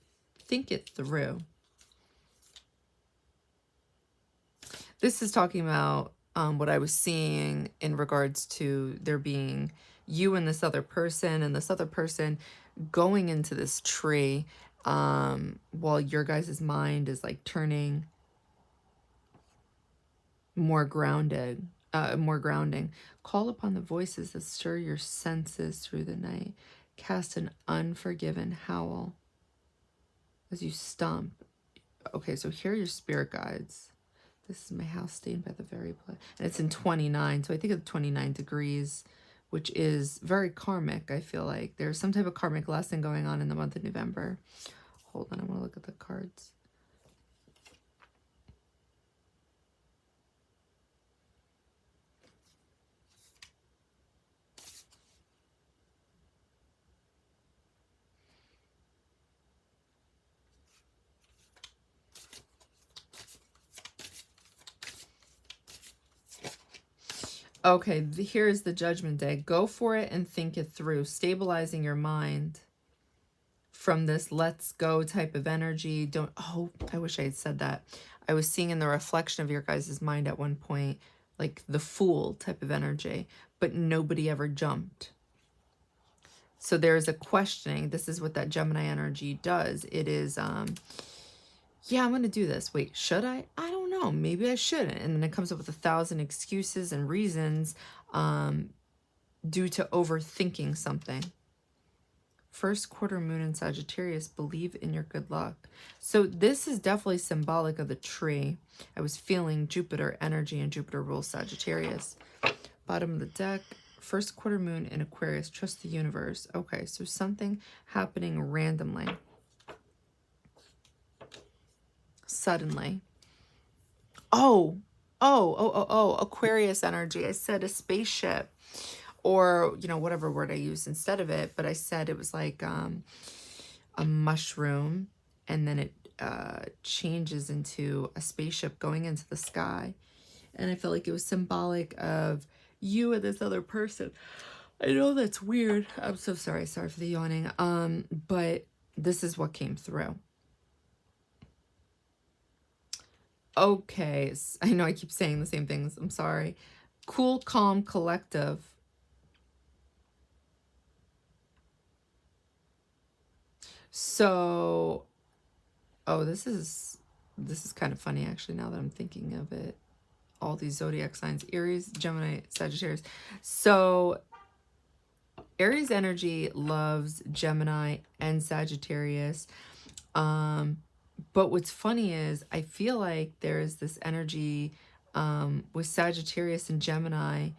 Think it through. This is talking about what I was seeing in regards to there being you and this other person going into this tree while your guys' mind is like turning more grounded, more grounding. Call upon the voices that stir your senses through the night. Cast an unforgiven howl as you stomp. Okay, so here are your spirit guides. This is my house stained by the very blood. And it's in 29, so I think it's 29 degrees, which is very karmic, I feel like. There's some type of karmic lesson going on in the month of November. Hold on, I want to look at the cards. Okay, here's the Judgment Day. Go for it and think it through. Stabilizing your mind from this let's go type of energy. Don't, oh, I wish I had said that. I was seeing in the reflection of your guys' mind at one point, like the Fool type of energy, but nobody ever jumped. So there's a questioning. This is what that Gemini energy does. It is, yeah, I'm going to do this. Wait, should I? I don't know. Maybe I shouldn't. And then it comes up with 1,000 excuses and reasons due to overthinking something. First quarter moon in Sagittarius, believe in your good luck. So this is definitely symbolic of the tree. I was feeling Jupiter energy, and Jupiter rules Sagittarius. Bottom of the deck, first quarter moon in Aquarius, trust the universe. Okay, so something happening randomly. Suddenly. Oh, Aquarius energy. I said a spaceship, or, you know, whatever word I used instead of it, but I said it was like a mushroom, and then it changes into a spaceship going into the sky. And I felt like it was symbolic of you and this other person. I know that's weird. I'm so sorry. Sorry for the yawning. But this is what came through. Okay, I know I keep saying the same things. I'm sorry. Cool, calm, collective. So, oh, this is kind of funny actually now that I'm thinking of it. All these zodiac signs, Aries, Gemini, Sagittarius. So, Aries energy loves Gemini and Sagittarius. But what's funny is I feel like there is this energy with Sagittarius and Gemini.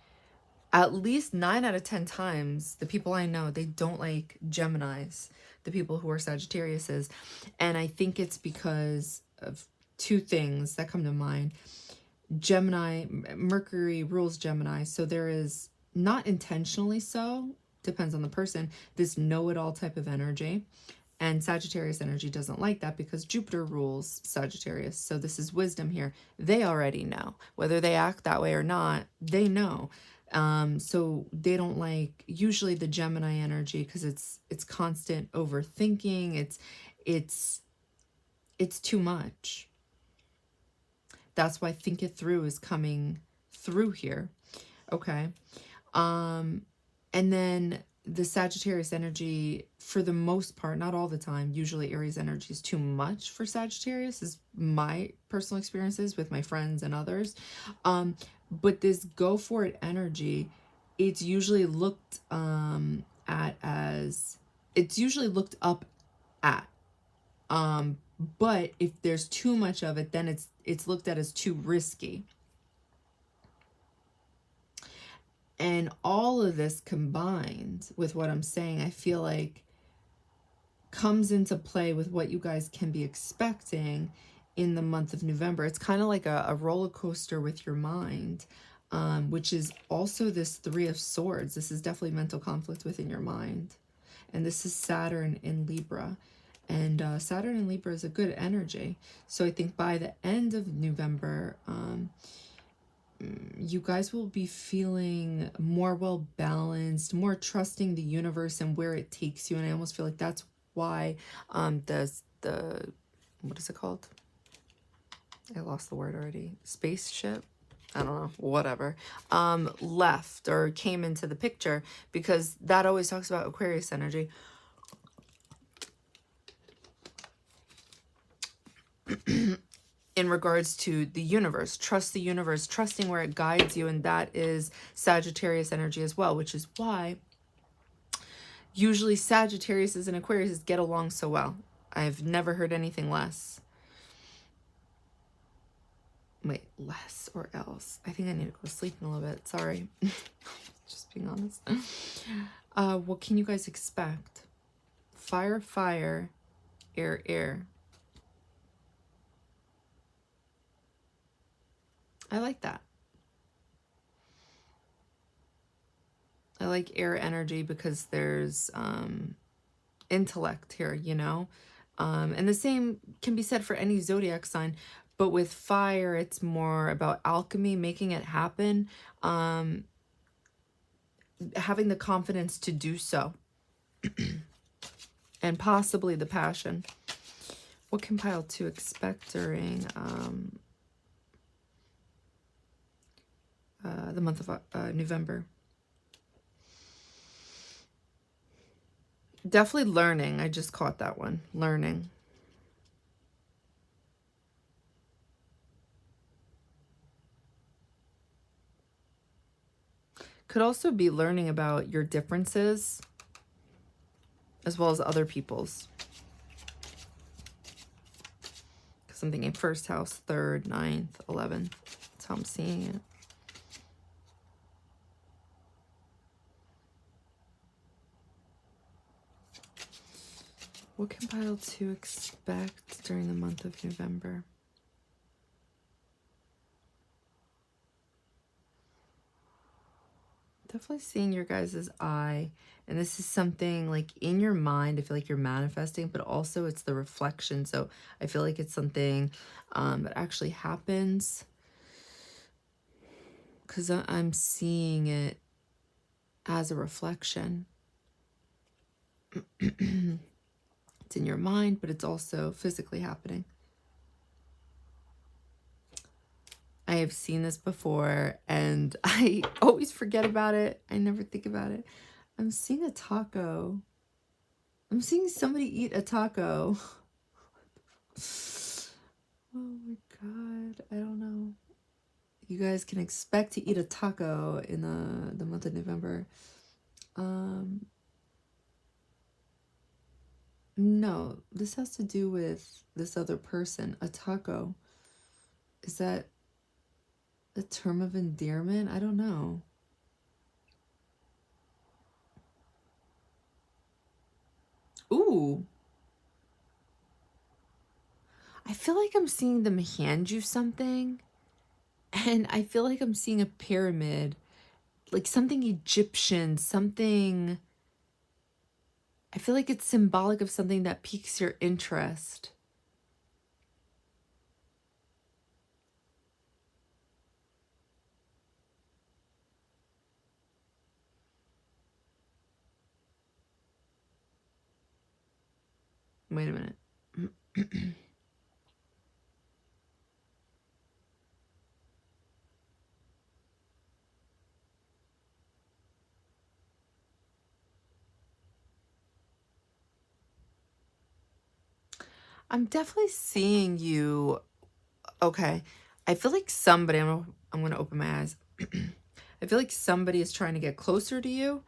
At least 9 out of 10 times, the people I know, they don't like Geminis, the people who are Sagittariuses. And I think it's because of two things that come to mind. Gemini, Mercury rules Gemini, so there is, not intentionally so, depends on the person, this know-it-all type of energy. And Sagittarius energy doesn't like that because Jupiter rules Sagittarius. So this is wisdom here. They already know. Whether they act that way or not, they know. So they don't like usually the Gemini energy because it's constant overthinking. It's too much. That's why think it through is coming through here. Okay. And then the Sagittarius energy, for the most part, not all the time, usually Aries energy is too much for Sagittarius, is my personal experiences with my friends and others. But this go for it energy, it's usually looked at as, it's usually looked up at. But if there's too much of it, then it's looked at as too risky. And all of this combined with what I'm saying, I feel like comes into play with what you guys can be expecting in the month of November. It's kind of like a roller coaster with your mind, which is also this Three of Swords. This is definitely mental conflict within your mind. And this is Saturn in Libra. And Saturn in Libra is a good energy. So I think by the end of November, you guys will be feeling more well-balanced, more trusting the universe and where it takes you. And I almost feel like that's why the what is it called? I lost the word already. Spaceship? I don't know, whatever. Left or came into the picture, because that always talks about Aquarius energy. In regards to the universe, trust the universe, trusting where it guides you, and that is Sagittarius energy as well, which is why usually Sagittarius and Aquarius get along so well. I've never heard anything less. Wait, less or else? I think I need to go to sleep in a little bit. Sorry. Just being honest. What can you guys expect? Fire, fire, air, air. I like that. I like air energy because there's intellect here, you know? And the same can be said for any zodiac sign, but with fire, it's more about alchemy, making it happen, having the confidence to do so, and possibly the passion. What can pile 2 expect during the month of November? Definitely learning. I just caught that one. Learning. Could also be learning about your differences as well as other people's. Because I'm thinking 1st house, 3rd, 9th, 11th. That's how I'm seeing it. What can pile 2 expect during the month of November? Definitely seeing your guys' eye. And this is something like in your mind, I feel like you're manifesting, but also it's the reflection. So I feel like it's something that actually happens, because I'm seeing it as a reflection. It's in your mind, but it's also physically happening. I have seen this before and I always forget about it. I never think about it. I'm seeing a taco. I'm seeing somebody eat a taco. Oh my God. I don't know. You guys can expect to eat a taco in the month of November. No, this has to do with this other person. A taco. Is that a term of endearment? I don't know. Ooh. I feel like I'm seeing them hand you something. And I feel like I'm seeing a pyramid. Like something Egyptian. Something... I feel like it's symbolic of something that piques your interest. Wait a minute. I'm definitely seeing you. Okay. I feel like somebody, I'm going to open my eyes. I feel like somebody is trying to get closer to you,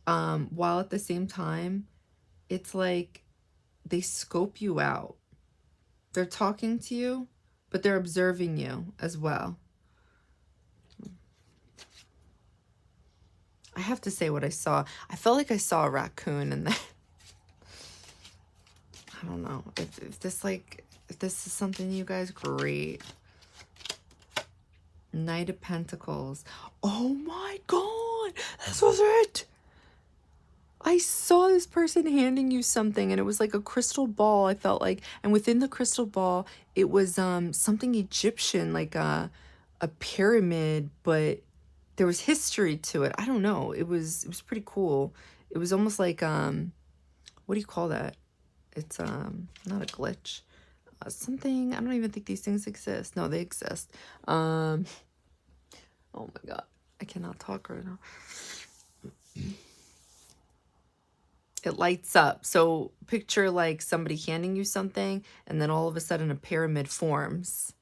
while at the same time, it's like they scope you out. They're talking to you, but they're observing you as well. I have to say what I saw. I felt like I saw a raccoon in there. I don't know. If this if this is something you guys, great. Knight of Pentacles. Oh my God, this was it. I saw this person handing you something, and it was like a crystal ball, I felt like, and within the crystal ball it was something Egyptian, like a pyramid, but there was history to it. I don't know. It was pretty cool. It was almost like what do you call that? It's not a glitch. Something, I don't even think these things exist. No, they exist. Oh my God, I cannot talk right now. It lights up. So picture like somebody handing you something, and then all of a sudden a pyramid forms.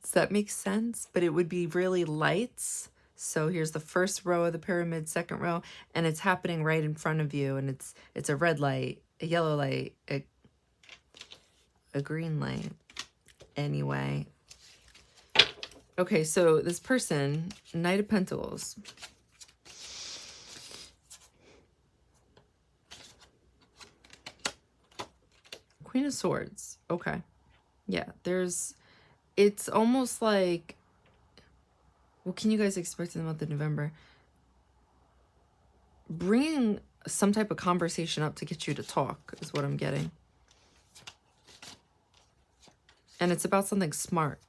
Does that make sense? But it would be really lights. So here's the first row of the pyramid, second row, and it's happening right in front of you, and it's a red light, a yellow light, a green light. Anyway. Okay, so this person, Knight of Pentacles. Queen of Swords. Okay. Yeah, it's almost like, what can you guys expect in the month of November? Bringing some type of conversation up to get you to talk is what I'm getting. And it's about something smart.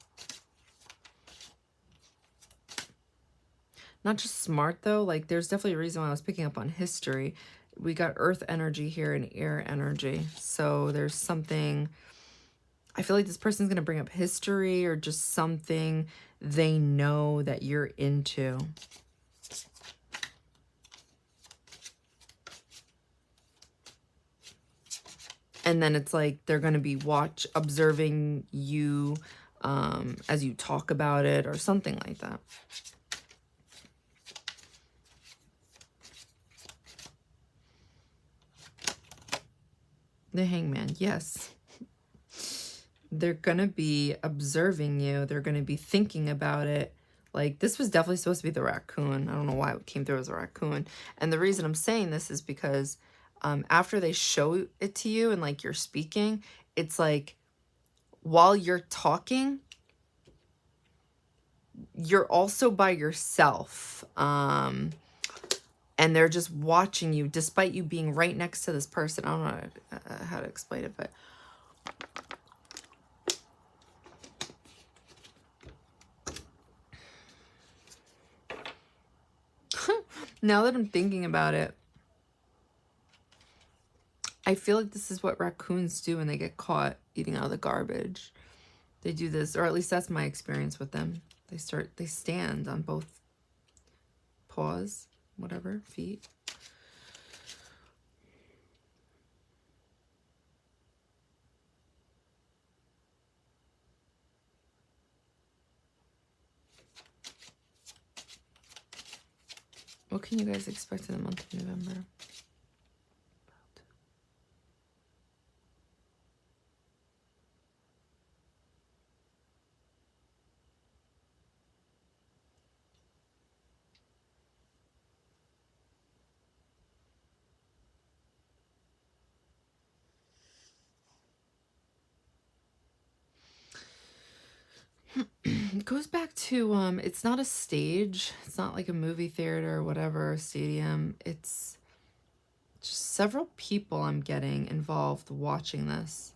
Not just smart, though. Like, there's definitely a reason why I was picking up on history. We got earth energy here and air energy. So there's something... I feel like this person's going to bring up history or just something they know that you're into. And then it's like they're going to be observing you as you talk about it or something like that. The Hangman, yes. They're going to be observing you. They're going to be thinking about it. Like, this was definitely supposed to be the raccoon. I don't know why it came through as a raccoon. And the reason I'm saying this is because after they show it to you and, like, you're speaking, it's like while you're talking, you're also by yourself. And they're just watching you despite you being right next to this person. I don't know how to explain it, but... Now that I'm thinking about it, I feel like this is what raccoons do when they get caught eating out of the garbage. They do this, or at least that's my experience with them. They stand on both paws, whatever, feet. What can you guys expect in the month of November? It goes back to, it's not a stage. It's not like a movie theater or whatever, a stadium. It's just several people I'm getting involved watching this.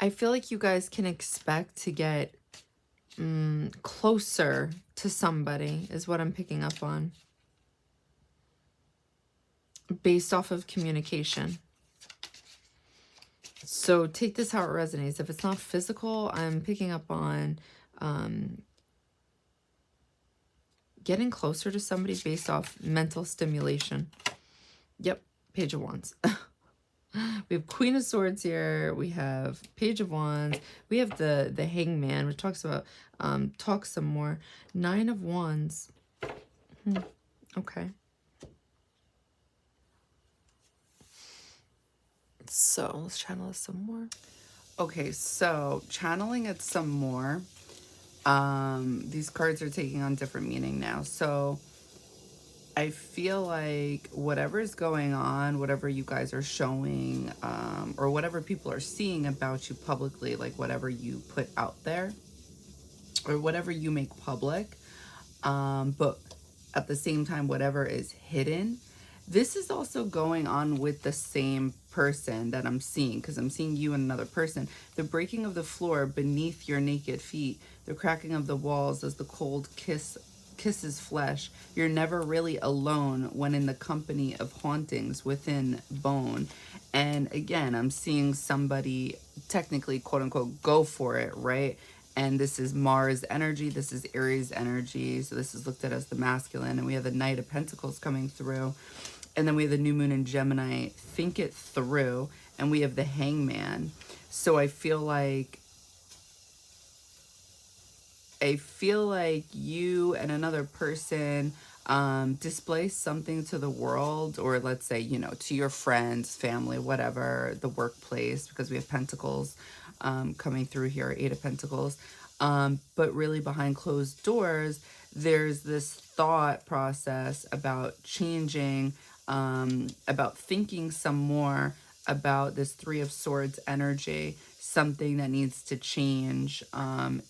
I feel like you guys can expect to get closer to somebody is what I'm picking up on. Based off of communication. So take this how it resonates. If it's not physical, I'm picking up on getting closer to somebody based off mental stimulation. Yep, Page of Wands. We have Queen of Swords here. We have Page of Wands. We have the Hangman, which talks about, talk some more. Nine of Wands. Okay. So let's channel this some more. Okay, so channeling it some more. These cards are taking on different meaning now. So I feel like whatever's going on, whatever you guys are showing, or whatever people are seeing about you publicly, like whatever you put out there, or whatever you make public, but at the same time, whatever is hidden, this is also going on with the same person that I'm seeing, because I'm seeing you and another person. The breaking of the floor beneath your naked feet, the cracking of the walls as the cold kisses flesh. You're never really alone when in the company of hauntings within bone. And again, I'm seeing somebody technically, quote unquote, go for it, right? And this is Mars energy, this is Aries energy, so this is looked at as the masculine. And we have the Knight of Pentacles coming through, and then we have the new moon in Gemini, think it through, and we have the Hangman. So I feel like you and another person display something to the world, or let's say, you know, to your friends, family, whatever, the workplace, because we have Pentacles coming through here, Eight of Pentacles. But really behind closed doors, there's this thought process about changing, about thinking some more about this Three of Swords energy, something that needs to change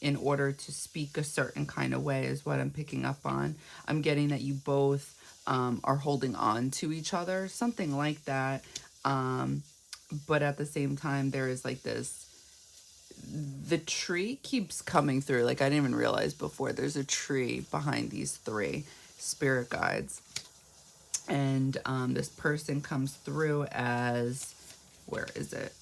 in order to speak a certain kind of way is what I'm picking up on. I'm getting that you both are holding on to each other, something like that. But at the same time, there is like this, the tree keeps coming through. Like I didn't even realize before, there's a tree behind these three spirit guides. And this person comes through as, where is it?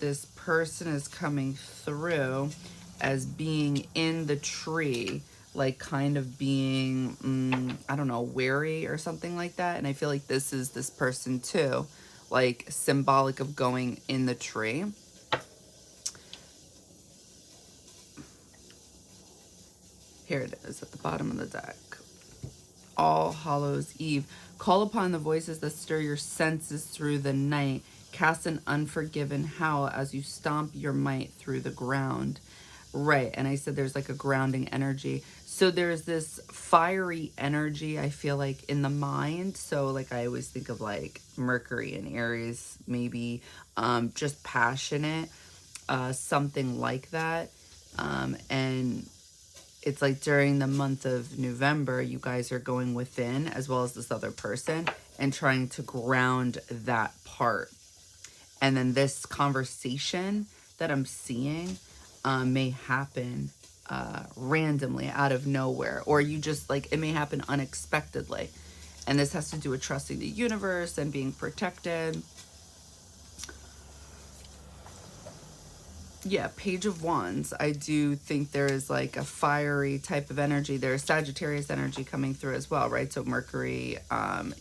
This person is coming through as being in the tree, like kind of being, I don't know, wary or something like that. And I feel like this is this person too, like symbolic of going in the tree. Here it is at the bottom of the deck. All Hallows Eve. Call upon the voices that stir your senses through the night. Cast an unforgiven howl as you stomp your might through the ground. Right, and I said there's like a grounding energy. So there's this fiery energy, I feel like, in the mind. So like I always think of like Mercury and Aries, maybe just passionate, something like that. And it's like during the month of November, you guys are going within, as well as this other person, and trying to ground that part. And then this conversation that I'm seeing may happen randomly out of nowhere, or you just like, it may happen unexpectedly. And this has to do with trusting the universe and being protected. Yeah, Page of Wands. I do think there is like a fiery type of energy. There's Sagittarius energy coming through as well, right? So Mercury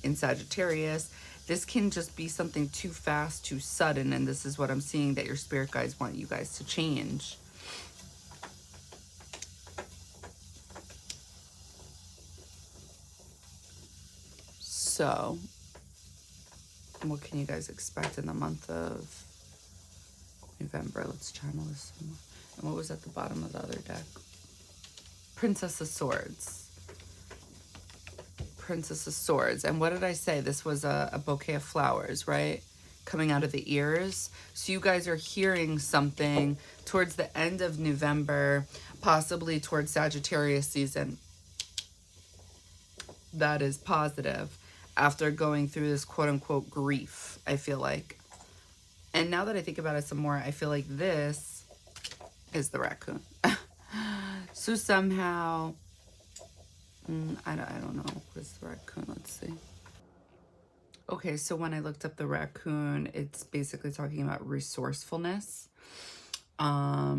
in Sagittarius. This can just be something too fast, too sudden. And this is what I'm seeing that your spirit guides want you guys to change. So what can you guys expect in the month of November? Let's channel this. And what was at the bottom of the other deck? Princess of Swords. Princess of Swords. And what did I say? This was a bouquet of flowers, right? Coming out of the ears. So you guys are hearing something towards the end of November, possibly towards Sagittarius season, that is positive after going through this quote-unquote grief, I feel like. And now that I think about it some more, I feel like this is the raccoon. So somehow, I don't know. Where's the raccoon? Let's see. Okay, so when I looked up the raccoon, it's basically talking about resourcefulness,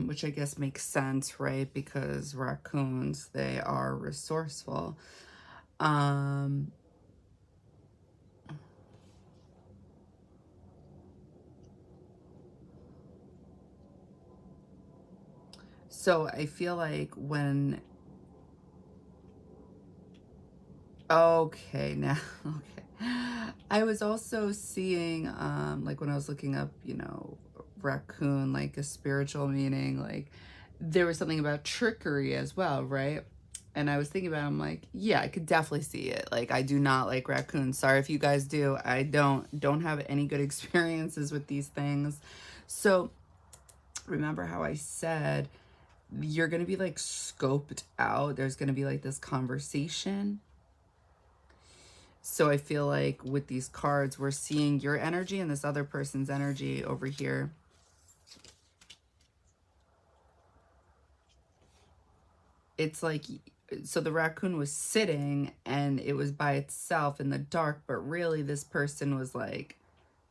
which I guess makes sense, right? Because raccoons, they are resourceful. Um, so I feel like when, okay, now, okay. I was also seeing, like when I was looking up, you know, raccoon, like a spiritual meaning, like there was something about trickery as well, right? And I was thinking about it, I'm like, yeah, I could definitely see it. Like, I do not like raccoons. Sorry if you guys do. I don't have any good experiences with these things. So remember how I said you're going to be like scoped out. There's going to be like this conversation. So I feel like with these cards, we're seeing your energy and this other person's energy over here. It's like, so the raccoon was sitting and it was by itself in the dark, but really this person was like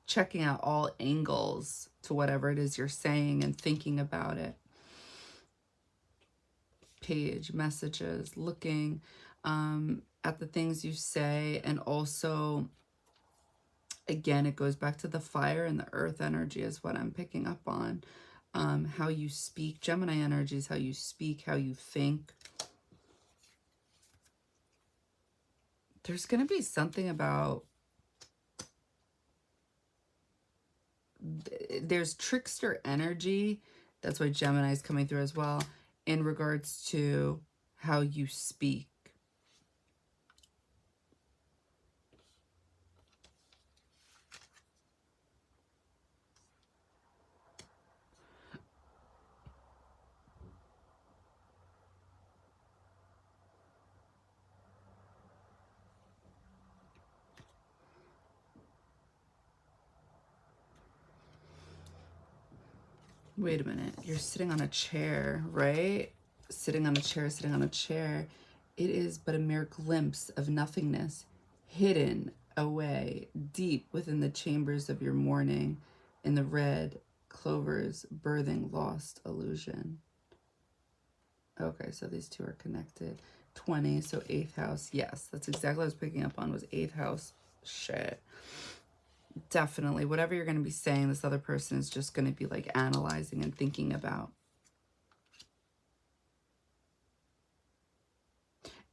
checking out all angles to whatever it is you're saying and thinking about it. Page, messages, looking at the things you say, and also, again, it goes back to the fire and the earth energy is what I'm picking up on. How you speak, Gemini energy is how you speak, how you think. There's going to be something about, there's trickster energy. That's why Gemini is coming through as well in regards to how you speak. Wait a minute. You're sitting on a chair, right? Sitting on a chair, sitting on a chair. It is but a mere glimpse of nothingness, hidden away deep within the chambers of your morning, in the red clovers birthing lost illusion. Okay, so these two are connected. 20, so 8th house. Yes, that's exactly what I was picking up on, was 8th house. Shit. Definitely. Whatever you're going to be saying, this other person is just going to be like analyzing and thinking about.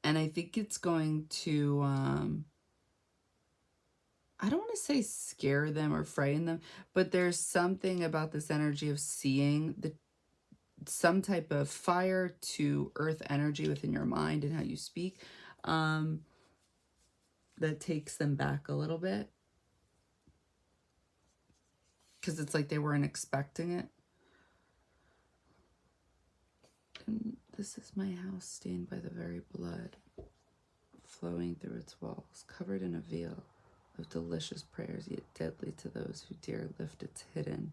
And I think it's going to, I don't want to say scare them or frighten them, but there's something about this energy of seeing some type of fire to earth energy within your mind and how you speak, that takes them back a little bit. Because it's like they weren't expecting it. And this is my house stained by the very blood flowing through its walls, covered in a veil of delicious prayers, yet deadly to those who dare lift its hidden.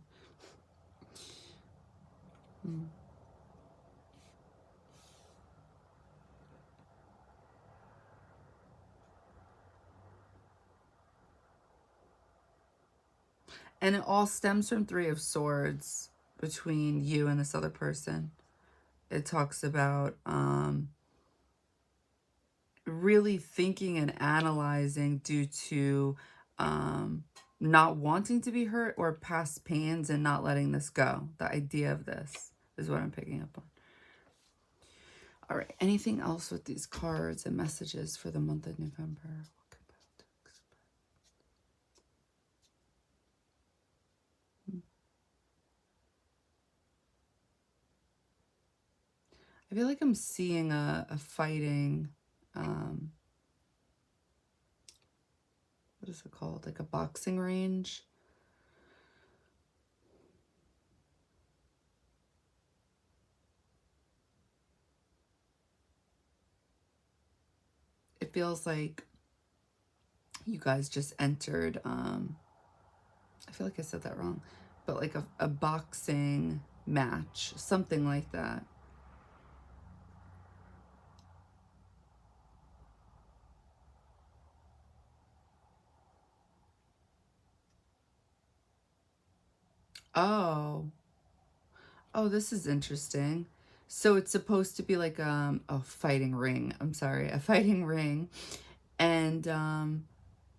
And it all stems from 3 of Swords between you and this other person. It talks about really thinking and analyzing due to not wanting to be hurt or past pains and not letting this go. The idea of this is what I'm picking up on. All right, anything else with these cards and messages for the month of November? I feel like I'm seeing a fighting, what is it called? Like a boxing range. It feels like you guys just entered, I feel like I said that wrong, but like a boxing match, something like that. Oh, oh, this is interesting. So it's supposed to be like a fighting ring. I'm sorry, a fighting ring. And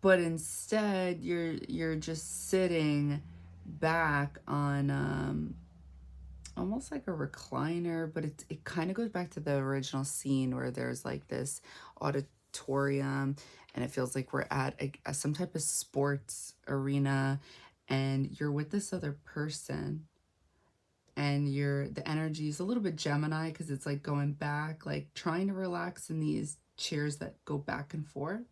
but instead you're just sitting back on almost like a recliner, but it kind of goes back to the original scene where there's like this auditorium, and it feels like we're at some type of sports arena, and you're with this other person, and the energy is a little bit Gemini because it's like going back, like trying to relax in these chairs that go back and forth.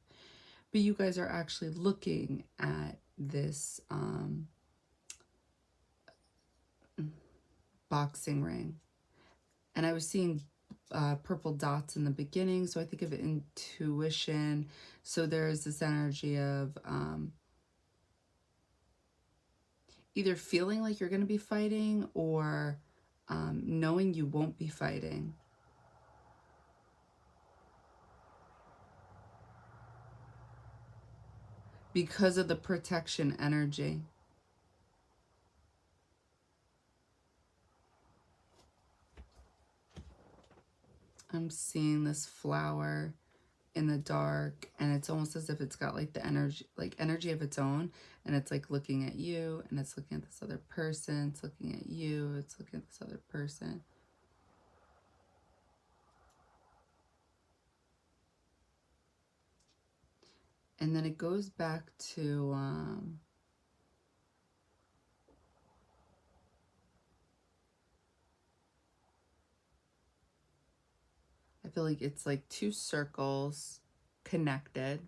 But you guys are actually looking at this boxing ring. And I was seeing purple dots in the beginning, so I think of intuition. So there's this energy of either feeling like you're going to be fighting, or knowing you won't be fighting. Because of the protection energy. I'm seeing this flower in the dark, and it's almost as if it's got like the energy of its own, and it's like looking at you, and it's looking at this other person, it's looking at you, it's looking at this other person. And then it goes back to I feel like it's like two circles connected,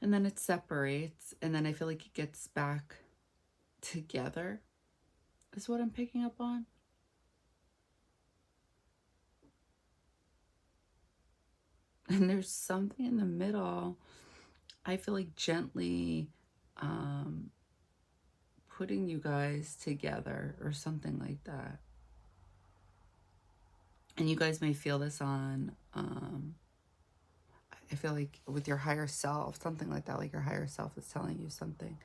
and then it separates, and then I feel like it gets back together, is what I'm picking up on. And there's something in the middle, I feel like gently putting you guys together or something like that. And you guys may feel this on I feel like with your higher self, something like that, like your higher self is telling you something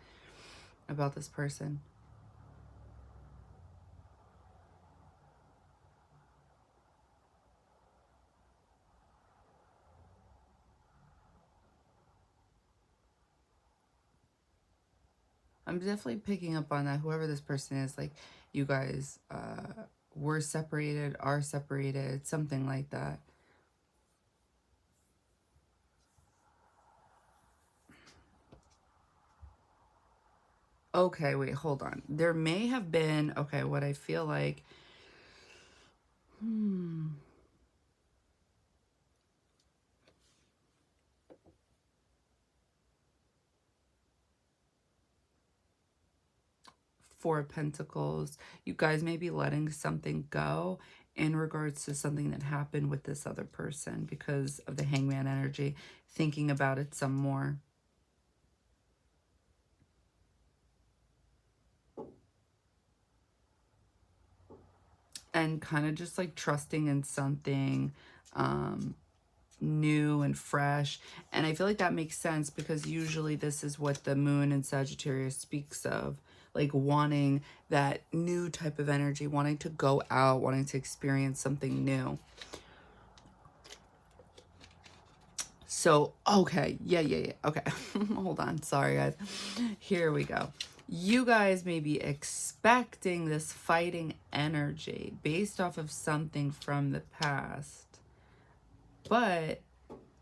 about this person. I'm definitely picking up on that. Whoever this person is, like, you guys were separated, are separated, something like that. Okay, wait, hold on. There may have been, okay, what I feel like, Four of Pentacles. You guys may be letting something go in regards to something that happened with this other person because of the Hangman energy, thinking about it some more. And kind of just like trusting in something new and fresh. And I feel like that makes sense because usually this is what the moon in Sagittarius speaks of, like wanting that new type of energy, wanting to go out, wanting to experience something new. So, okay, yeah. Okay, hold on, sorry guys. Here we go. You guys may be expecting this fighting energy based off of something from the past, but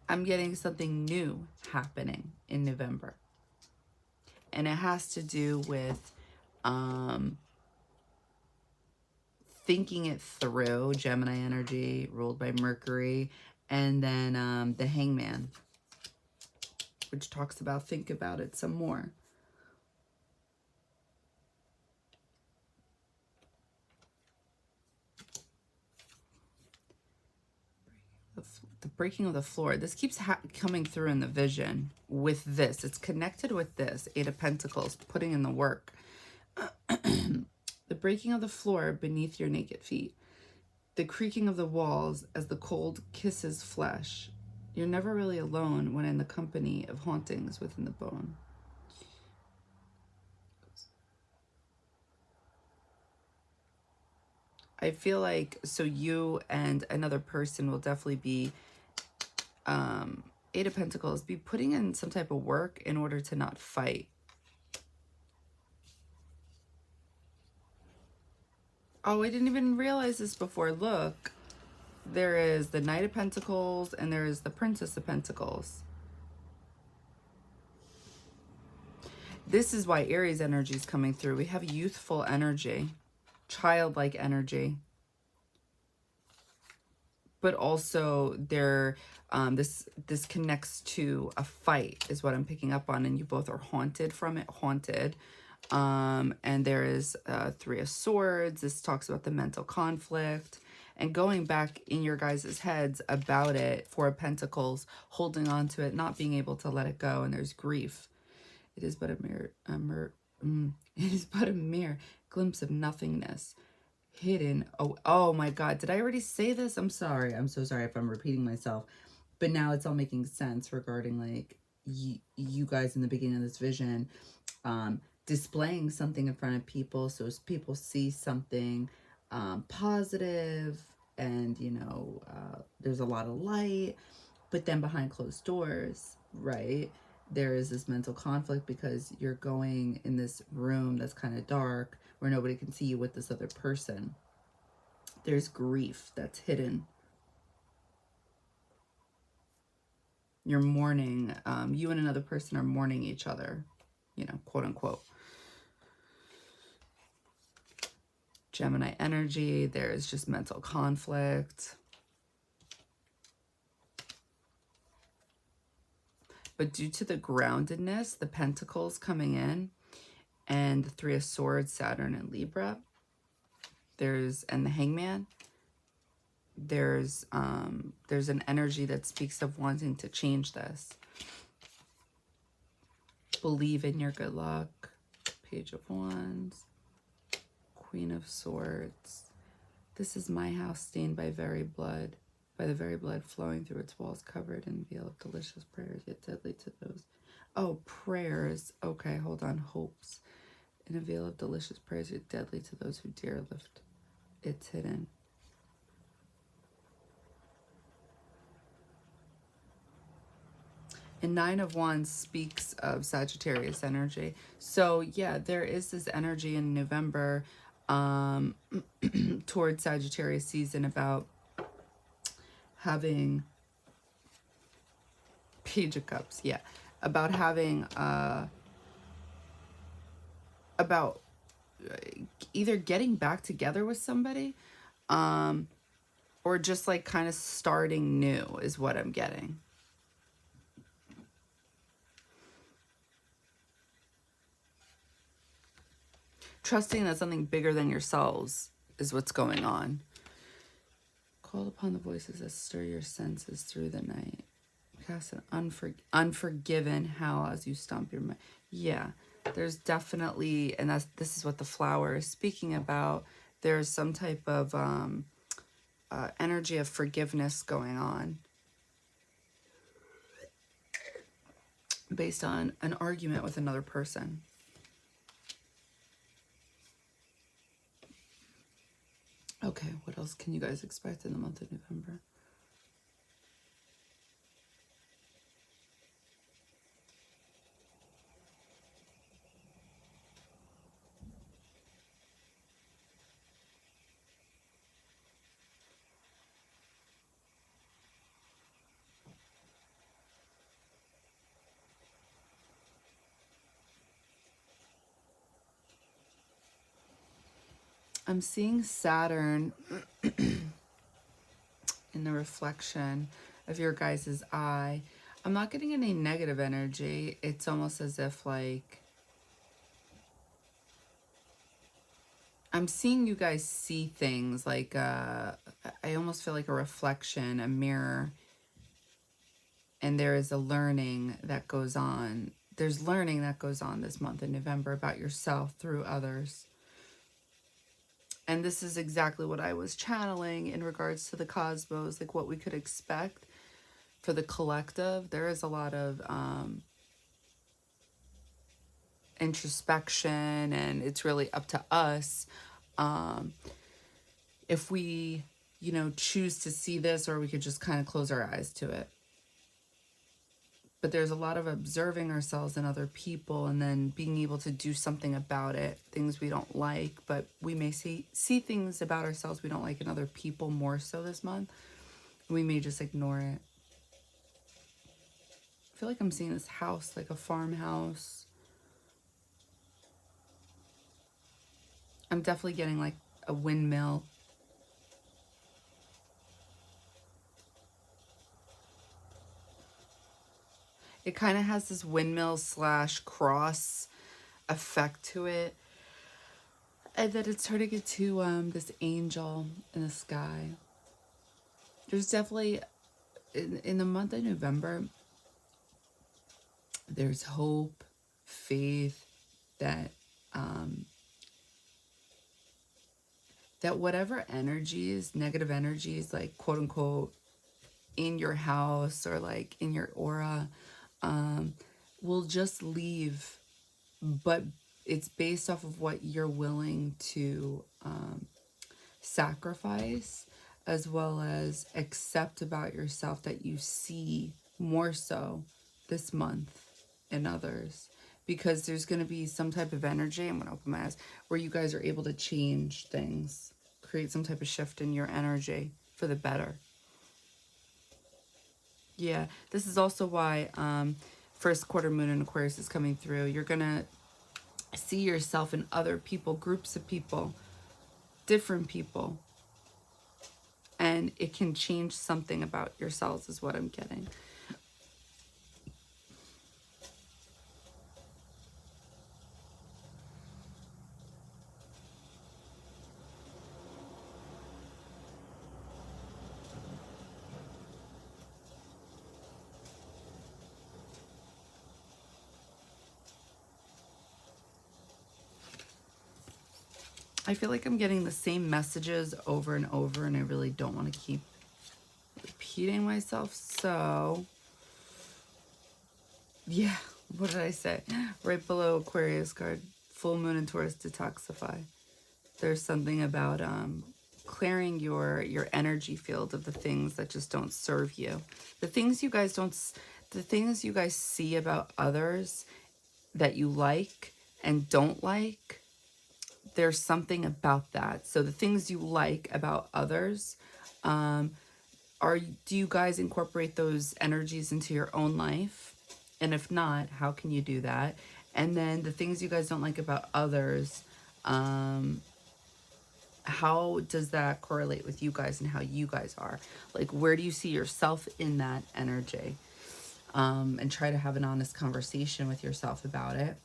I'm getting something new happening in November. And it has to do with thinking it through, Gemini energy ruled by Mercury, and then the Hangman, which talks about think about it some more. The breaking of the floor. This keeps coming through in the vision with this. It's connected with this. Eight of Pentacles, putting in the work. The breaking of the floor beneath your naked feet. The creaking of the walls as the cold kisses flesh. You're never really alone when in the company of hauntings within the bone. I feel like, so you and another person will definitely be Eight of Pentacles, be putting in some type of work in order to not fight. Oh, I didn't even realize this before. Look, there is the Knight of Pentacles and there is the Princess of Pentacles. This is why Aries energy is coming through. We have youthful energy, childlike energy. But also this connects to a fight is what I'm picking up on, and you both are haunted from it, haunted. And there is Three of Swords. This talks about the mental conflict and going back in your guys' heads about it. Four of Pentacles, holding on to it, not being able to let it go, and there's grief. It is but a mere, it is but a mere glimpse of nothingness. Hidden. Oh my God. Did I already say this? I'm sorry. I'm so sorry if I'm repeating myself. But now it's all making sense regarding like you guys in the beginning of this vision, displaying something in front of people. So as people see something positive and, you know, there's a lot of light, but then behind closed doors, right? There is this mental conflict because you're going in this room that's kind of dark where nobody can see you with this other person. There's grief that's hidden. You're mourning. You and another person are mourning each other, you know, quote unquote. Gemini energy. There is just mental conflict. But due to the groundedness, the Pentacles coming in, and the Three of Swords, Saturn and Libra, and the Hangman, there's an energy that speaks of wanting to change this. Believe in your good luck. Page of Wands, Queen of Swords. This is my house stained by the very blood flowing through its walls, covered in veil of delicious prayers, yet deadly to those. Oh, prayers. Okay, hold on. Hopes. In a veil of delicious prayers, yet deadly to those who dare lift its hidden. And Nine of Wands speaks of Sagittarius energy. So yeah, there is this energy in November towards Sagittarius season about having Page of Cups, yeah, about having about either getting back together with somebody or just like kind of starting new is what I'm getting. Trusting that something bigger than yourselves is what's going on. Call upon the voices that stir your senses through the night. Cast an unforgiven howl as you stomp your mind. Yeah, there's definitely, and this is what the flower is speaking about. There's some type of energy of forgiveness going on based on an argument with another person. Okay, what else can you guys expect in the month of November? I'm seeing Saturn in the reflection of your guys' eye. I'm not getting any negative energy. It's almost as if like I'm seeing you guys see things like I almost feel like a reflection, a mirror. And there is a learning that goes on. There's learning that goes on this month in November about yourself through others. And this is exactly what I was channeling in regards to the cosmos, like what we could expect for the collective. There is a lot of introspection, and it's really up to us if we, you know, choose to see this, or we could just kind of close our eyes to it. But there's a lot of observing ourselves and other people, and then being able to do something about it, things we don't like, but we may see things about ourselves we don't like in other people more so this month. We may just ignore it. I feel like I'm seeing this house, like a farmhouse. I'm definitely getting like a windmill. It kind of has this windmill / cross effect to it. And then it's turning into this angel in the sky. There's definitely, in the month of November, there's hope, faith, that that whatever energies, negative energies, like quote unquote, in your house or like in your aura, will just leave. But it's based off of what you're willing to sacrifice, as well as accept about yourself that you see more so this month in others. Because there's going to be some type of energy, I'm going to open my eyes, where you guys are able to change things, create some type of shift in your energy for the better. Yeah, this is also why first quarter moon in Aquarius is coming through. You're going to see yourself in other people, groups of people, different people. And it can change something about yourselves is what I'm getting. I feel like I'm getting the same messages over and over, and I really don't want to keep repeating myself. So, yeah, what did I say? Right below Aquarius card, full moon and Taurus detoxify. There's something about clearing your energy field of the things that just don't serve you. The things you guys see about others that you like and don't like, there's something about that. So the things you like about others, do you guys incorporate those energies into your own life? And if not, how can you do that? And then the things you guys don't like about others, how does that correlate with you guys and how you guys are? Like, where do you see yourself in that energy? And try to have an honest conversation with yourself about it.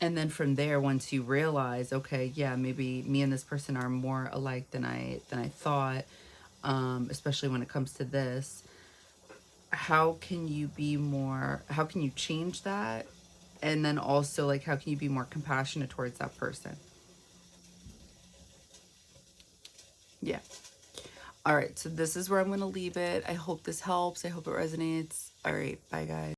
And then from there, once you realize, okay, yeah, maybe me and this person are more alike than I thought, especially when it comes to this, how can you change that? And then also, like, how can you be more compassionate towards that person? Yeah. All right, so this is where I'm going to leave it. I hope this helps. I hope it resonates. All right, bye, guys.